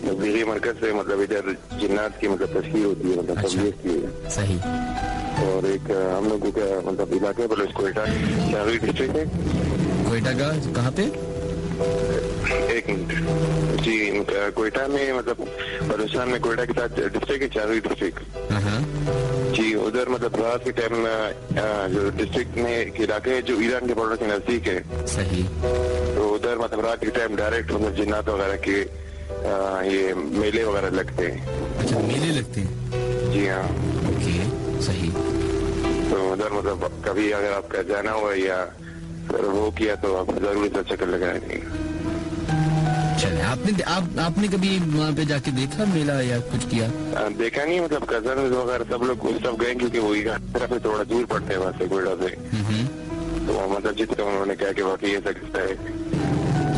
तबलीगी मरकज से मतलब इधर जिन्नात की मतलब तस्वीर होती है, मतलब तबलीग की है। सही। और एक हम लोगों का मतलब इलाके पर कोयटा चारवी डिस्ट्रिक्ट है। कोयटा का कहाँ पे? एक मिनट जी, कोयटा में मतलब बलूचिस्तान में कोयटा के साथ डिस्ट्रिक्ट है चारवी डिस्ट्रिक्ट। जी, उधर मतलब रात के टाइम जो डिस्ट्रिक्ट में इलाके है जो ईरान के बॉर्डर के नजदीक है। सही। तो उधर मतलब रात के टाइम डायरेक्ट मतलब जिन्नात वगैरह के ये मेले वगैरह लगते हैं। अच्छा, मेले लगते हैं? जी हाँ। ओके, सही। तो उधर मतलब कभी अगर आपका जाना हुआ या वो किया तो आप जरूर इधर चक्कर लगाएंगे। चले, आपने कभी वहाँ पे जाके देखा मेला या कुछ किया? देखा नहीं, मतलब कजन वगैरह सब लोग सब गए क्योंकि वो तरफ से थोड़ा दूर पड़ते हैं वहाँ से कोयटा से। तो मतलब जितना उन्होंने कहा कि वाकई ऐसा किस्सा है।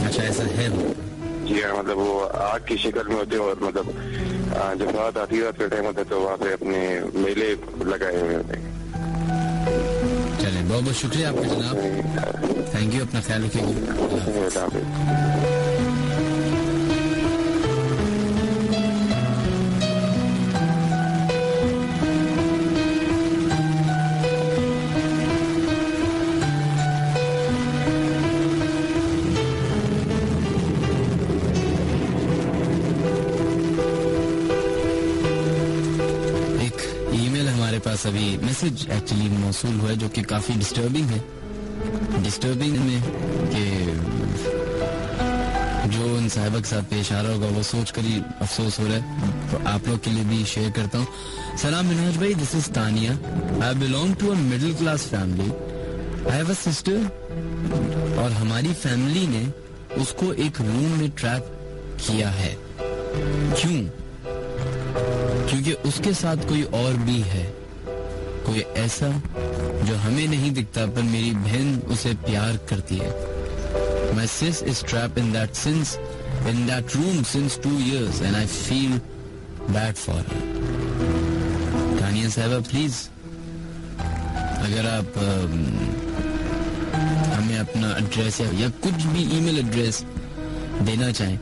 अच्छा, ऐसा है? जी हाँ, मतलब वो आग की शक्ल में होते हैं और मतलब जब रात आती रात का टाइम होता है तो वहाँ पे अपने मेले लगाए हुए होते हैं। चले, बहुत बहुत शुक्रिया आपका जनाब, थैंक यू, अपना ख्याल रखिएगा। पास अभी मैसेज एक्चुअली मौसूल हुआ है जो कि काफी डिस्टर्बिंग में कि जो उन साहिबा के साथ पेश आ रहा होगा वो सोच कर ही अफसोस हो रहा है। तो आप लोग के लिए भी शेयर करता हूँ। सलाम मिनहाज भाई, this is Tania, I belong to a middle class family, I have a sister और हमारी फैमिली ने उसको एक रूम में ट्रैप किया है। क्यों? क्योंकि उसके साथ कोई और भी है, कोई ऐसा जो हमें नहीं दिखता पर मेरी बहन उसे प्यार करती है। My sis is trapped in that room since 2 years and I feel bad for her. Tania साहिबा प्लीज, अगर आप हमें अपना एड्रेस या कुछ भी ईमेल एड्रेस देना चाहें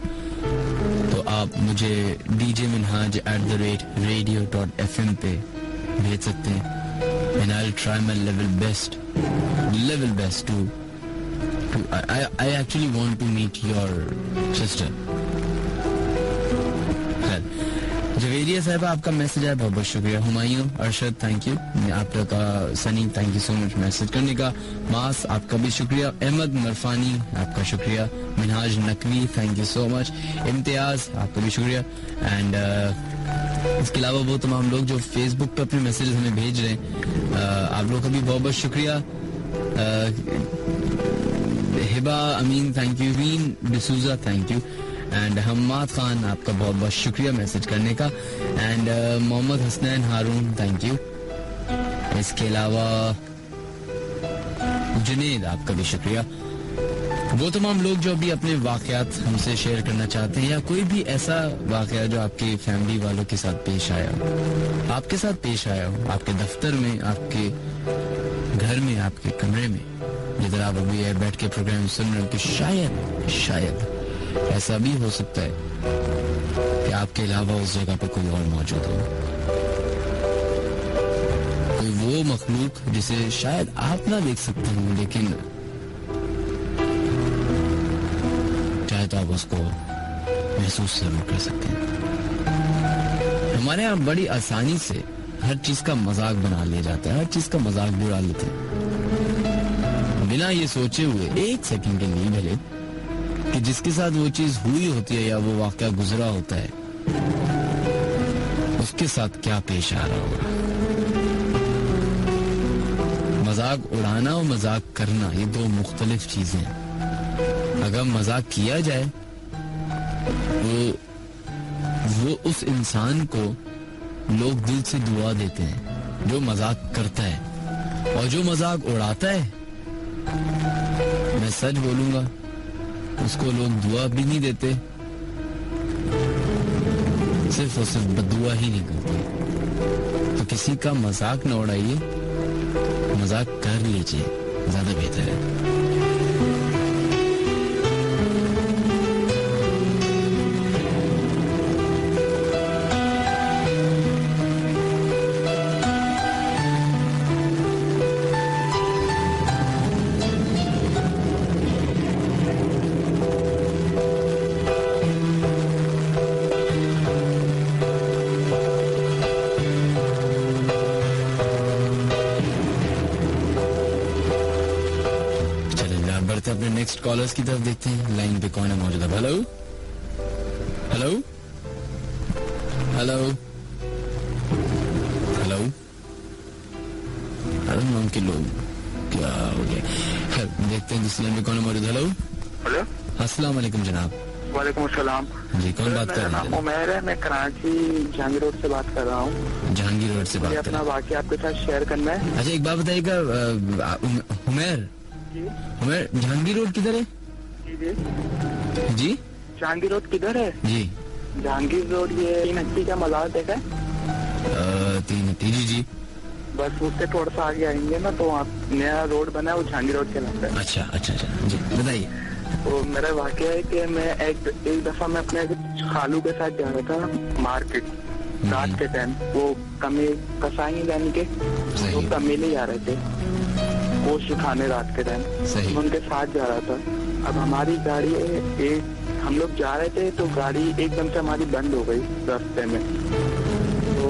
तो आप मुझे djminhaj@radio.fm पे भेज सकते हैं and I'll try my level best to I actually want to meet your sister. Javeria साहब, आपका मैसेज है, बहुत बहुत शुक्रिया। Humayun Arshad, thank you. आप लोग का Sunny, thank you so much message करने का। मास, आपका भी शुक्रिया। अहमद मरफानी, आपका शुक्रिया। Minhaj Naqvi, thank you so much. Imtiaz, आपका भी शुक्रिया। एंड इसके अलावा वो तमाम लोग जो फेसबुक पे अपने मैसेज हमें भेज रहे हैं, आप लोग का भी बहुत बहुत शुक्रिया। Hiba Amin, thank you. Veen D'Souza, thank you. And Hammad Khan, आपका बहुत बहुत शुक्रिया मैसेज करने का। And Mohammad Hasnain Haroon, thank you. इसके अलावा जुनेद, आपका भी शुक्रिया। वो तमाम लोग जो अभी अपने वाकयात हमसे शेयर करना चाहते हैं या कोई भी ऐसा वाकया जो आपके फैमिली वालों के साथ पेश आया हो, आपके साथ पेश आया हो, आपके दफ्तर में, आपके घर में, आपके कमरे में, जिधर आप अभी बैठ के प्रोग्राम सुन रहे हो, कि शायद ऐसा भी हो सकता है कि आपके अलावा उस जगह पर कोई और मौजूद हो, कोई वो मखलूक जिसे शायद आप ना देख सकते हो लेकिन चाहे तो आप उसको महसूस जरूर कर सकते हैं। हमारे यहाँ बड़ी आसानी से हर चीज का मजाक बना लिया जाता है, हर चीज का मजाक भी उड़ा लेते हैं बिना ये सोचे हुए, एक सेकंड के लिए भले, कि जिसके साथ वो चीज हुई होती है या वो वाकया गुजरा होता है उसके साथ क्या पेश आ रहा होगा। मजाक उड़ाना और मजाक करना ये दो मुख्तलिफ चीजें हैं। अगर मजाक किया जाए वो उस इंसान को लोग दिल से दुआ देते हैं जो मजाक करता है, और जो मजाक उड़ाता है, मैं सच बोलूंगा, उसको लोग दुआ भी नहीं देते, सिर्फ और सिर्फ बदुआ ही नहीं करते। तो किसी का मजाक न उड़ाइए, मजाक कर लीजिए, ज्यादा बेहतर है। अपने नेक्स्ट कॉलर्स की तरफ देखते हैं। लाइन पे कौन है मौजूद? हेलो हेलो हेलो हेलो, अरे नाम के लोग क्या हो गया? देखते हैं दूसरी लाइन पे कौन है मौजूद। हेलो हेलो, अस्सलाम वालेकुम जनाब। वालेकुम अस्सलाम जी, कौन बात कर रहे हैं? उमैर है, मैं कराची जहांगीर रोड से बात कर रहा हूँ। जहांगीर रोड से बात कर रहे हैं। अपना वाकया आपके साथ शेयर करना है। अच्छा, एक बात बताइएगा उमैर, उमैर जहांगीर रोड किधर है? जी जहांगीर रोड किधर है? जी जहांगीर रोड ये 3 हट्टी का मजार देखा है? 3 हट्टी, जी जी। बस उससे थोड़ा सा आगे आएंगे ना तो वहाँ नया रोड बना है, वो जहांगीर रोड कहलाता है। अच्छा अच्छा अच्छा, जी बताइए। तो मेरा वाकया है कि मैं एक दफा मैं अपने खालू के साथ जा रहा था मार्केट रात के टाइम। वो कसाई यानी के वो कमीले जा रहे थे गोश्त खाने रात के टाइम। मैं उनके साथ जा रहा था। अब हमारी गाड़ी हम लोग जा रहे थे तो गाड़ी एकदम से हमारी बंद हो गई रास्ते में। तो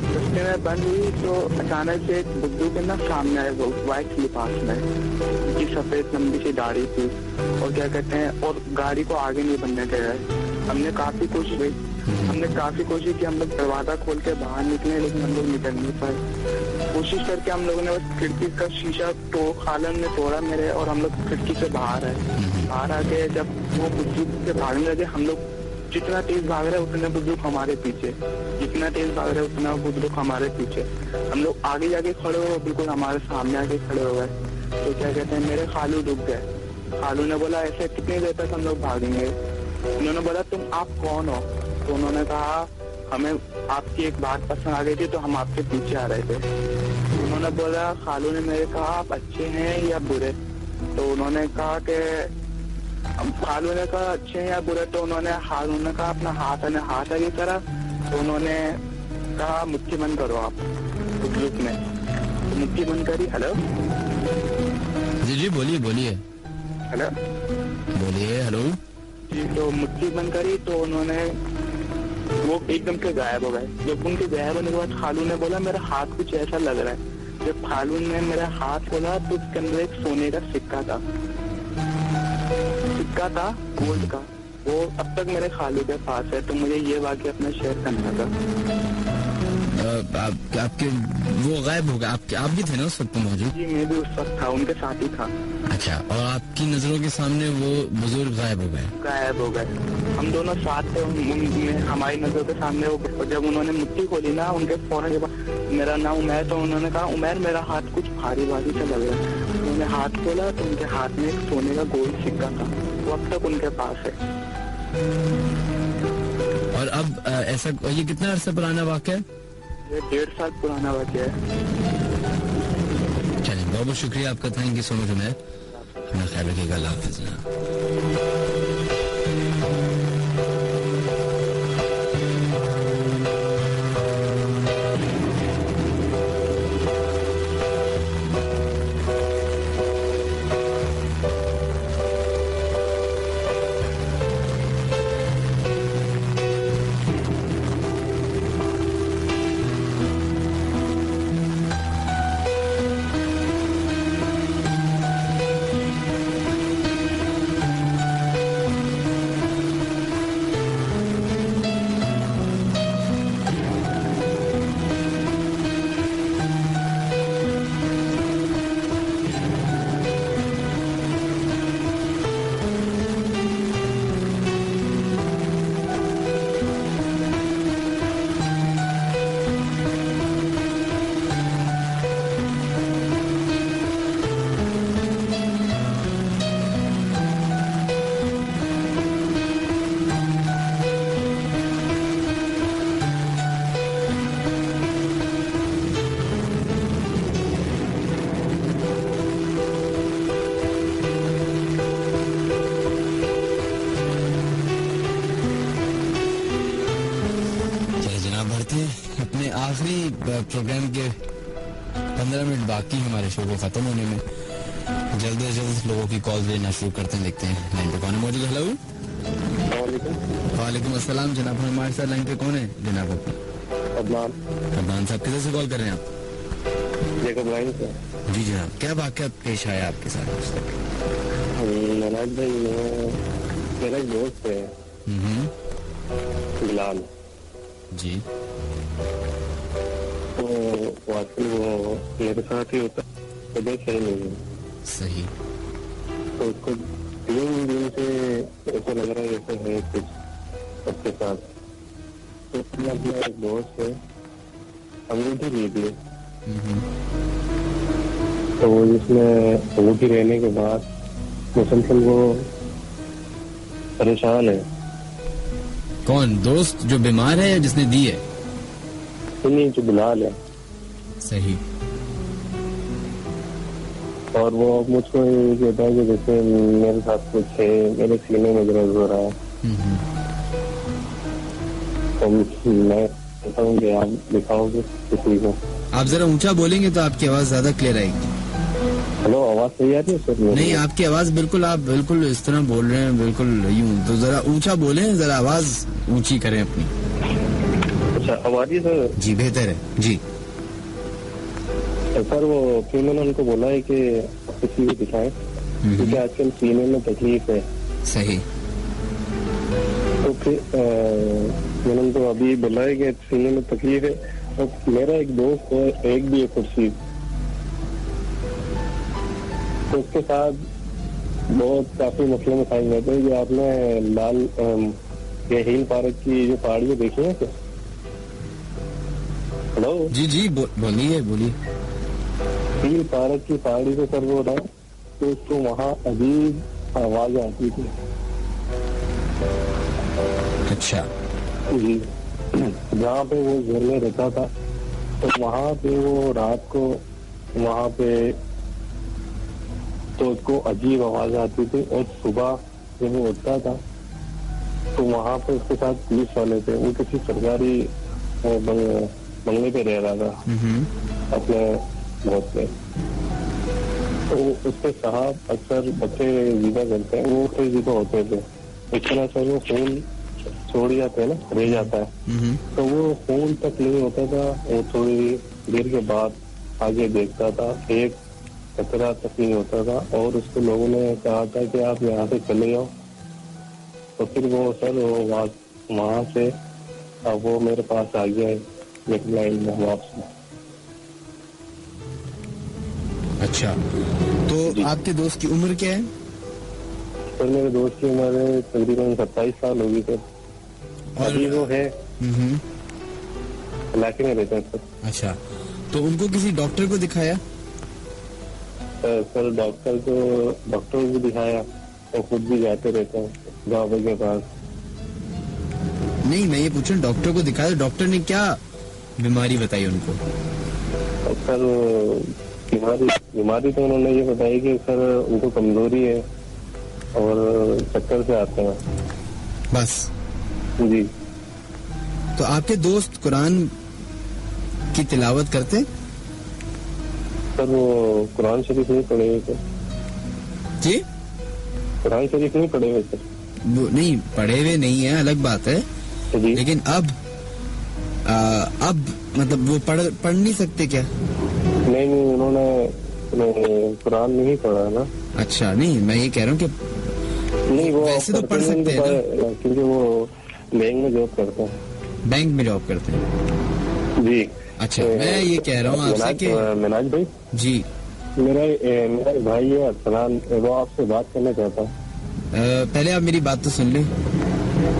रास्ते में बंद हुई तो अचानक से एक बुद्धू के ना सामने आए, वो व्हाइट लिबास में, उनकी सफेद लंबी सी दाढ़ी थी, और क्या कहते हैं, और गाड़ी को आगे नहीं बढ़ने दे रहे। हमने काफी कोशिश की, हम लोग दरवाजा खोल के बाहर निकले, लेकिन हम लोग निकल नहीं पाए। कोशिश करके हम लोगों ने बस खिड़की का शीशा तो खालन ने तोड़ा मेरे, और हम लोग खिड़की से बाहर आए। बाहर आके जब वो बुजुर्ग से भागने लगे, हम लोग जितना तेज भाग रहे उतने बुजुर्ग हमारे पीछे, जितना तेज भाग रहे उतना बुजुर्ग हमारे पीछे। हम लोग आगे जाके खड़े हो, बिल्कुल हमारे सामने आके खड़े हो गए। तो क्या कहते हैं, मेरे खालू रुक गए। खालू ने बोला ऐसे कितनी देर तक हम लोग भागेंगे? उन्होंने बोला तुम आप कौन हो? तो उन्होंने कहा हमें आपकी एक बात पसंद आ गई थी तो हम आपके पीछे आ रहे थे। उन्होंने बोला, खालू ने मेरे कहा आप अच्छे हैं या बुरे? तो उन्होंने कहा कि खालू ने कहा अच्छे हैं या बुरे? तो उन्होंने कहा अपना हाथ आगे करा। तो उन्होंने कहा मुट्ठी बंद करो आप। बुजुर्ग ने तो मुट्ठी बंद करी। हेलो जी जी, बोलिए बोलिए। हेलो बोलिए। हेलो जी, तो मुट्ठी बंद करी तो उन्होंने वो एकदम से गायब हो गए। जब उनके गायब होने के बाद खालू ने बोला मेरा हाथ कुछ ऐसा लग रहा है। जब खालू ने मेरा हाथ खोला तो उसके अंदर एक सोने का सिक्का था गोल्ड का। वो अब तक मेरे खालू के पास है। तो मुझे ये वाकया अपना शेयर करना था। आपके वो गायब हो गए? आप भी थे ना उस वक्त मौजूद? जी, मैं भी उस वक्त था, उनके साथ ही था। अच्छा, और आपकी नजरों के सामने वो बुजुर्ग गायब हो गए? हम दोनों साथ थे, हमारी नजरों के सामने वो। जब उन्होंने मुट्ठी खोली ना, उनके फौरन के बाद मेरा नाम उमैर, तो उन्होंने कहा उमैर मेरा हाथ कुछ भारी सा लग रहा है। उन्होंने हाथ खोला तो उनके हाथ में एक सोने का गोल्ड सिक्का था, वो अब तक उनके पास है। और अब ऐसा, ये कितना अर्सा पुराना वाक़या है? ये 1.5 साल पुराना वाक़या है। चलिए, बहुत बहुत शुक्रिया आपका, thank you so much Umair. अपना ख्याल रखिएगा, अल्लाह हाफ़िज़। बढ़ते हैं अपने आखिरी प्रोग्राम के 15 मिनट बाकी हमारे शो को खत्म होने में। जल्द से जल्द लोगों की कॉल लेना शुरू करते हैं। देखते हैं लाइन पे कौन है मौजूद। हेलो, वालेकुम अस्सलाम जनाब। हमारे साथ लाइन पे कौन है जनाब? अदनान साहब, किधर से कॉल कर रहे हैं आप? जी जनाब, क्या वाक़या पेश आया आपके साथ? मनाज भाई, मेरा एक दोस्त है बिलाल जी, तो आजकल वो मेरे साथ ही होता, तबीयत सही नहीं है। सही। तो उसको 3 दिन से ऐसा लग रहा है जैसे है कुछ सबके साथ। तो अपना एक दोस्त है, अंगूठी ली थी, तो जिसमें अंगूठी रहने के बाद मुसलसल वो परेशान है। कौन दोस्त जो बीमार है या जिसने दी है? नहीं, जो बिलाल है। सही। और वो मुझको ये कहता है कि जैसे मेरे साथ कुछ है, मेरे सीने में दर्द हो रहा है। तो मैं कहता हूँ कि आप दिखाओगे किसी को। आप जरा ऊंचा बोलेंगे तो आपकी आवाज ज्यादा क्लियर आएगी। हेलो, आवाज सही आ रही है सर? नहीं, आपकी आवाज बिल्कुल, आप बिल्कुल इस तरह बोल रहे हैं, बिल्कुल यूं। तो जरा ऊंचा बोलें, जरा आवाज ऊंची करें अपनी। अच्छा, आवाज ही सर? जी बेहतर है जी। सर वो फिर मैंने उनको बोला है कि किसी को दिखाएं, क्योंकि आजकल सीने में तकलीफ है। सही। तो फिर मैंने उनको अभी बोला है कि सीने में तकलीफ है। तो मेरा एक दोस्त है, एक भी है कुर्सी, तो उसके साथ बहुत काफी मसले मसाइल रहते हैं। जो आपने लाल ये हिल पार्क की जो पहाड़ियाँ देखी है क्या? हेलो जी जी, बोलिए बोलिए। हिल पार्क की पहाड़ी पे सर वो रहा, तो उसको वहाँ अजीब आवाज आती थी। अच्छा जी, जहाँ पे वो घर में रहता था, तो वहाँ पे वो रात को वहाँ पे तो उसको अजीब आवाज आती थी। और सुबह जब वो उठता था तो वहाँ पे उसके साथ पुलिस वाले थे। वो किसी सरकारी बंगले पे रह रहा था अपने बहुत से। तो उसके साथ अक्सर बच्चे जिदा करते हैं, वो फिर जिदा होते थे। इतना से वो खून छोड़ जाते हैं ना, रह जाता है, तो वो खून तक नहीं होता था। वो थोड़ी देर के बाद आगे देखता था, एक खतरा तक नहीं होता था। और उसको लोगों ने कहा था कि आप यहाँ से चले जाओ। तो फिर वो सर वहाँ से अब वो मेरे पास आ गया है लाइन में वापस। अच्छा, तो आपके दोस्त की उम्र क्या है? सर मेरे दोस्त की उम्र तकरीबन 27 साल होगी सर। और अभी वो है इलाके में रहते हैं सर। अच्छा, तो उनको किसी डॉक्टर को दिखाया? सर डॉक्टर को दिखाया और खुद भी जाते रहते हैं बाबा के पास। नहीं, मैं ये पूछ रहा हूँ, डॉक्टर को दिखाया, डॉक्टर ने क्या बीमारी बताई उनको? सर बीमारी तो उन्होंने ये बताई कि सर उनको कमजोरी है और चक्कर से आते हैं बस। जी। तो आपके दोस्त कुरान की तिलावत करते? सर वो कुरान शरीफ नहीं पढ़े हुए सर। जी, कुरान शरीफ नहीं पढ़े हुए सर। वो नहीं पढ़े हुए नहीं है, अलग बात है, लेकिन अब मतलब वो पढ़ नहीं सकते क्या? नहीं, उन्होंने कुरान नहीं पढ़ा ना। अच्छा, नहीं मैं ये कह रहा हूँ कि नहीं वो वैसे तो पढ़ सकते हैं ना, क्योंकि वो बैंक में जॉब करते हैं। बैंक में जॉब करते हैं जी। अच्छा, मैं ये कह रहा हूँ आपसे कि मनाज भाई जी, मेरा भाई है अरसलान, वो आपसे बात करना चाहता हूँ। पहले आप मेरी बात तो सुन ले।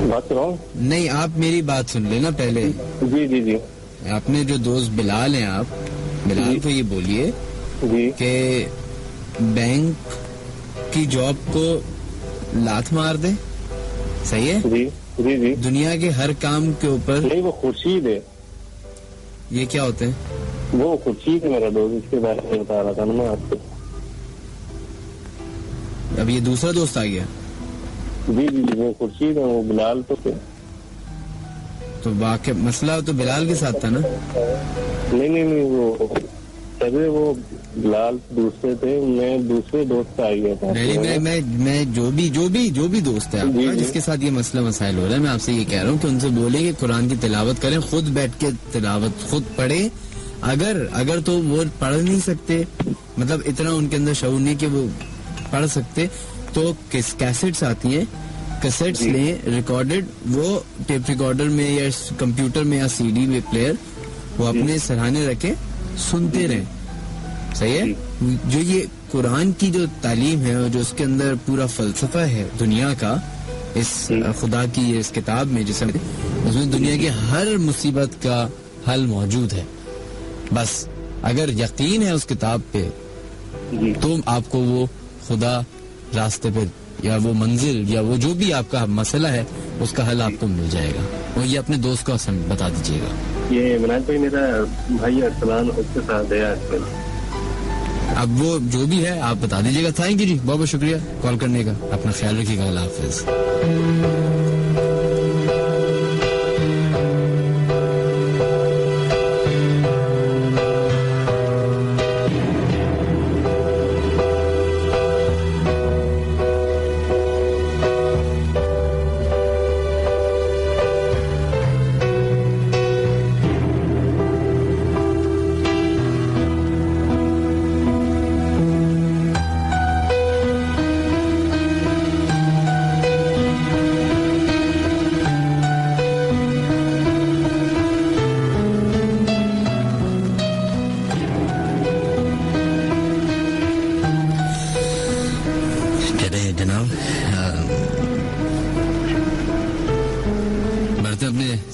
बात कराऊं? नहीं, आप मेरी बात सुन लेना पहले। जी जी जी। आपने जो दोस्त बिलाल हैं, आप बिलाल को ये बोलिए कि बैंक की जॉब को लात मार दे। सही है? जी जी जी। दुनिया के हर काम के ऊपर। नहीं, वो खुर्शीद है। ये क्या होते हैं? वो खुर्शीद है मेरा दोस्त, इसके बारे में बता रहा था ना मैं आपको। अब ये दूसरा दोस्त आ गया। जी जी, वो खुर्शीद है, वो बिलाल तो तो वाकई मसला तो बिलाल के साथ था ना? नहीं, वो सभी वो बिलाल दूसरे थे, मैं दूसरे दोस्त से आ गया था। नहीं, मैं जो भी दोस्त है आपका जिसके साथ ये मसला मसाइल हो रहा है, मैं आपसे ये कह रहा हूँ कि उनसे बोले कि कुरान की तिलावत करें, खुद बैठ के तिलावत खुद पढ़े। अगर तो वो पढ़ नहीं सकते, मतलब इतना उनके अंदर शऊर नहीं कि वो पढ़ सकते, तो कैसेट्स आती हैं, कैसेट्स लें रिकॉर्डेड, वो टेप रिकॉर्डर में या कंप्यूटर में या सीडी में प्लेयर, वो अपने सराहने रखे, सुनते रहे। सही है? जो ये कुरान की जो तालीम है और जो उसके अंदर पूरा फलसफा है दुनिया का, इस खुदा की इस किताब में, जिसमें उसमें दुनिया की हर मुसीबत का हल मौजूद है। बस अगर यकीन है उस किताब पे, तो आपको वो खुदा रास्ते पे या वो मंजिल या वो जो भी आपका मसला है उसका हल आपको मिल जाएगा। और ये अपने दोस्त को बता दीजिएगा। ये मनाज भाई मेरा भाई अरसलान, उसके साथ है आजकल। अब वो जो भी है आप बता दीजिएगा। थैंक यू जी, बहुत बहुत शुक्रिया कॉल करने का। अपना ख्याल रखिएगा। अल्लाह हाफिज।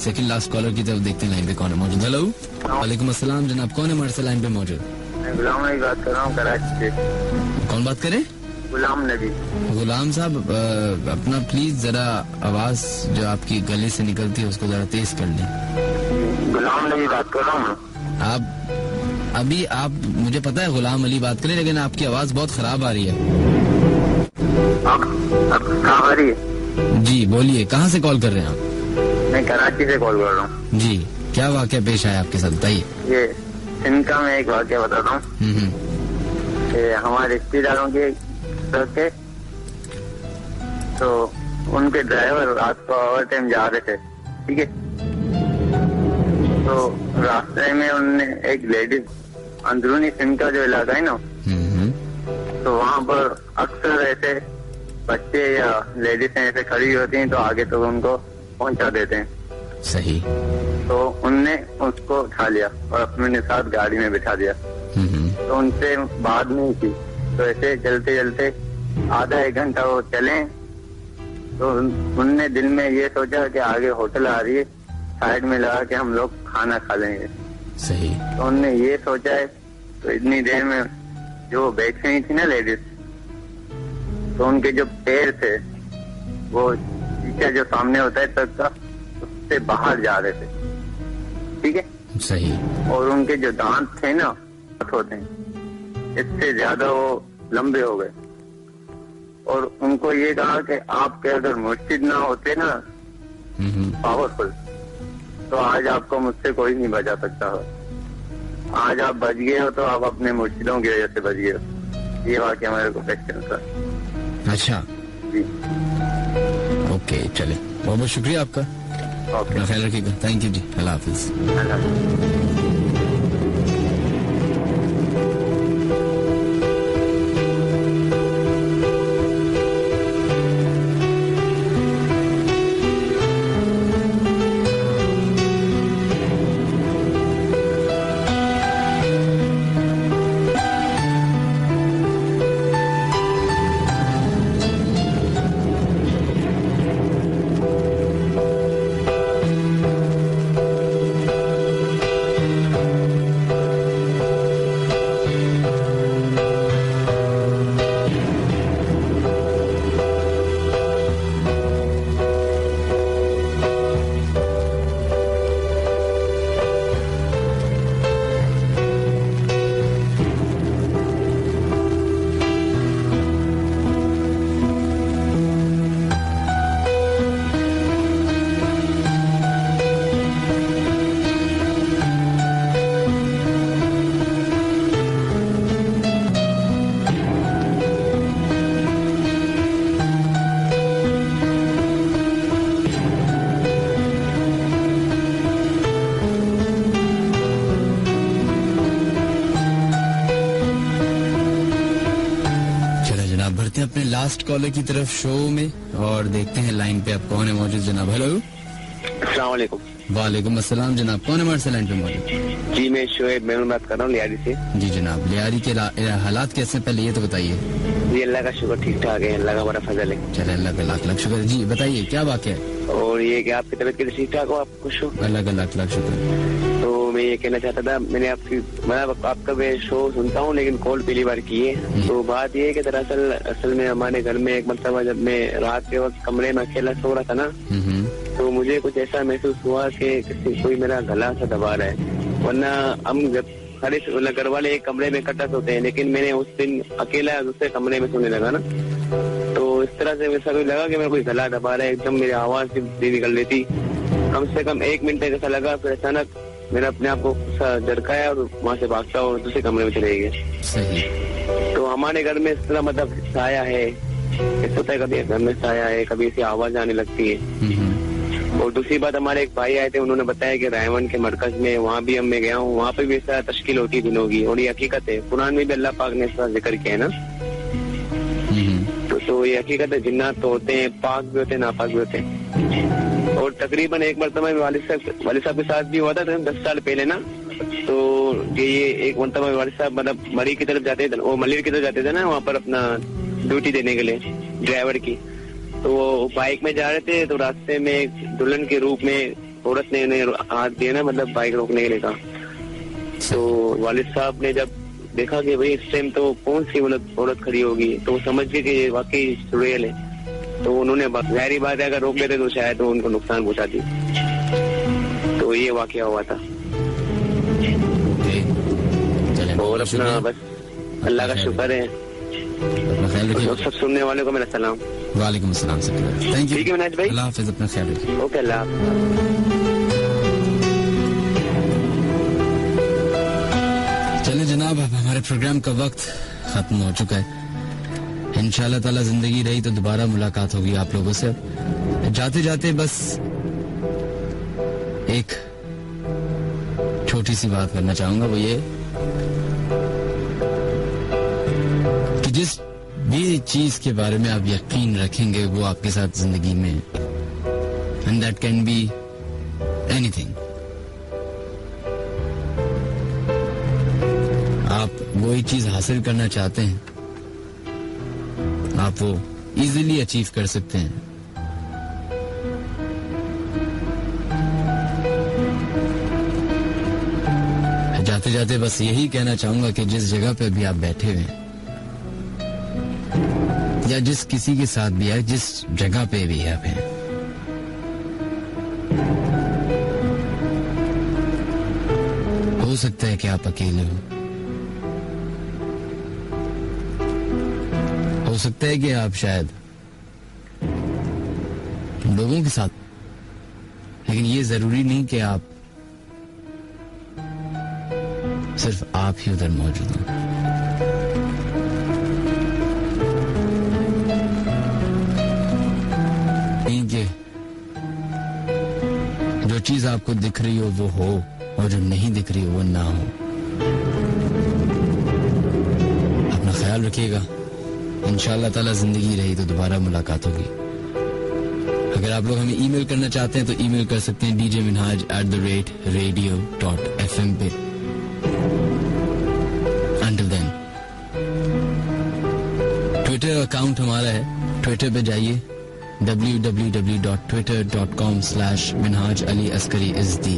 सेकंड लास्ट कॉलर की तरफ देखते हैं, लाइन पे कौन है मौजूद। हेलो, वालेकुम अस्सलाम जनाब, कौन है हमारे से लाइन पे मौजूद? मैं गुलाम नबी बात कर रहा हूँ कराची से। कौन बात करे? गुलाम नबी। गुलाम साहब, अपना प्लीज जरा आवाज जो आपकी गले से निकलती है उसको जरा तेज कर लें। गुलाम नबी बात कर रहा हूँ। आप मुझे पता है गुलाम अली बात करें, लेकिन आपकी आवाज बहुत खराब आ रही है। अब कहाँ आ रही है? जी बोलिए, कहाँ से कॉल कर रहे हैं आप? मैं कराची से कॉल कर रहा हूँ। जी, क्या वाकया पेश आया आपके साथ, बताइए। ये सिंध का मैं एक वाकया बताता हूँ। हमारे रिश्तेदारों के थे, तो उनके ड्राइवर रात को ओवर टाइम जा रहे थे, ठीक है। तो रास्ते में उनने एक लेडीज, अंदरूनी सिंध का जो इलाका है ना, तो वहाँ पर अक्सर ऐसे बच्चे या लेडीज ऐसे खड़ी होती हैं, तो आगे तो उनको पहुंचा देते हैं। सही। तो उनने उसको उठा लिया और अपने साथ गाड़ी में बिठा दिया। तो उनसे बात नहीं की, तो ऐसे चलते चलते आधा एक घंटा वो चले, तो उनने दिल में ये सोचा कि आगे होटल आ रही है, साइड में लगा के हम लोग खाना खा लेंगे। सही। तो उनने ये सोचा है, तो इतनी देर में जो बैठी हुई थी ना लेडीज, तो उनके जो पैर थे वो शीशा जो सामने होता है ट्रक का, उससे बाहर जा रहे थे, ठीक है। सही। और उनके जो दांत थे ना, होते हैं, इससे ज्यादा वो लंबे हो गए। और उनको ये कहा कि आपके अगर मुर्शिद ना होते ना पावरफुल, तो आज आपको मुझसे कोई नहीं बचा सकता हो। आज आप बच गए हो तो आप अपने मुर्शिदों की वजह से बच गए हो। ये वाकया मेरे को क्वेश्चन था। अच्छा जी, ओके, चले, बहुत बहुत शुक्रिया आपका। ओके, ख्याल रखिएगा। थैंक यू जी, अल्लाह हाफिज। हैं अपने लास्ट कॉलर की तरफ शो में और देखते हैं लाइन पे अब कौन है मौजूद। जनाब हेलो। अस्सलाम वालेकुम। वालेकुम अस्सलाम जनाब, कौन है हमारे से लाइन पे मौजूद? जी मैं शोएब मेमन बात कर रहा हूँ लियारी से। जी जनाब, लियारी के हालात कैसे, पहले ये तो बताइए। जी अल्लाह का शुक्र ठीक ठाक है, अल्लाह का बड़ा फजल है। चले अल्लाह का लाख लाख शुक्र। जी बताइए क्या वाक़या है? और ये कि आपकी तबीयत कैसी, ठीक ठाक हो, आप खुश हो? अल्लाह का लाख लाख शुक्र। तो मैं ये कहना चाहता था, मैंने आपका मैं शो सुनता हूँ लेकिन कॉल पहली बार की है। तो बात ये है कि दरअसल असल में हमारे घर में एक मरतबा जब मैं रात के वक्त कमरे में अकेला सो रहा था ना, तो मुझे कुछ ऐसा महसूस हुआ कि कोई मेरा गला सा दबा रहा है। वरना हम जब सारे घर वाले एक कमरे में इकट्ठा सोते हैं, लेकिन मैंने उस दिन अकेला दूसरे कमरे में सोने लगा ना, तो इस तरह से वैसा कोई लगा कि मेरा कोई गला दबा रहा है, एकदम मेरी आवाज भी निकल रही थी। कम से कम 1 मिनट तक ऐसा लगा, फिर अचानक मैंने अपने आप को झटकाया और वहाँ से भागता और दूसरे कमरे में चले गए। सही। तो हमारे घर में इस तरह मतलब साया है, ऐसा होता है कभी घर में साया है, कभी ऐसी आवाज आने लगती है। और दूसरी बात, हमारे एक भाई आए थे, उन्होंने बताया कि रायवन के मरकज में वहाँ भी मैं गया हूँ, वहाँ पे भी ऐसा तश्कील होती है दिनों की, और ये हकीकत है। कुरान में भी अल्लाह पाक ने इसका जिक्र किया है ना। तो ये हकीकत है, जिन्नात तो होते हैं, पाक भी होते हैं, नापाक भी होते हैं। और तकरीबन एक मरतबा वालिद साहब के साथ भी हुआ था 10 साल पहले ना। तो ये एक मरतबा वालिद साहब मतलब मरी की तरफ जाते थे, वो मलिर की तरफ जाते थे ना, वहाँ पर अपना ड्यूटी देने के लिए ड्राइवर की। तो वो बाइक में जा रहे थे, तो रास्ते में एक दुल्हन के रूप में औरत ने उन्हें हाथ दिया ना, मतलब बाइक रोकने के लिए कहा। तो वालिद साहब ने जब देखा कि भाई इस टाइम तो कौन सी मतलब औरत खड़ी होगी, तो वो समझ गए कि ये वाकई चुड़ैल है। तो उन्होंने जाहिर बात है अगर रोक लेते तो शायद तो उनको नुकसान पहुंचाती। तो ये वाकया हुआ था। और अपना बस अल्लाह का शुक्र है। सब सुनने वालों को मेरा सलाम। वालेकुम अस्सलाम। Thank you. ठीक है मिनाज भाई, अल्लाह हाफिज, अपना ख्याल रखिए। ओके अल्लाह। चले जनाब, अब हमारे प्रोग्राम का वक्त खत्म हो चुका है। इंशाल्लाह ताला जिंदगी रही तो दोबारा मुलाकात होगी आप लोगों से। जाते जाते बस एक छोटी सी बात करना चाहूंगा, वो ये कि जिस भी चीज के बारे में आप यकीन रखेंगे वो आपके साथ जिंदगी में, and that can be anything. आप वही चीज हासिल करना चाहते हैं, आप वो इजीली अचीव कर सकते हैं। जाते जाते बस यही कहना चाहूंगा कि जिस जगह पे भी आप बैठे हुए हैं या जिस किसी के साथ भी है, जिस जगह पे भी आप हैं, हो सकता है कि आप अकेले हो सकता है कि आप शायद लोगों के साथ, लेकिन ये जरूरी नहीं कि आप सिर्फ आप ही उधर मौजूद हो। नहीं कि जो चीज आपको दिख रही हो वो हो और जो नहीं दिख रही हो वो ना हो। अपना ख्याल रखिएगा। इंशाअल्लाह ताला जिंदगी रही तो दोबारा मुलाकात होगी। अगर आप लोग हमें ईमेल करना चाहते हैं तो ईमेल कर सकते हैं djminhaj@radio.fm पे। Until then, ट्विटर अकाउंट हमारा है, ट्विटर पे जाइए, www.twitter.com/minhaj-ali-askari is the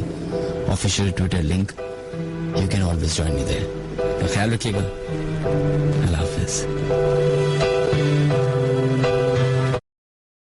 official Twitter link. You can always join me there. तो ख्याल रखिएगा। अल्लाह हाफिज।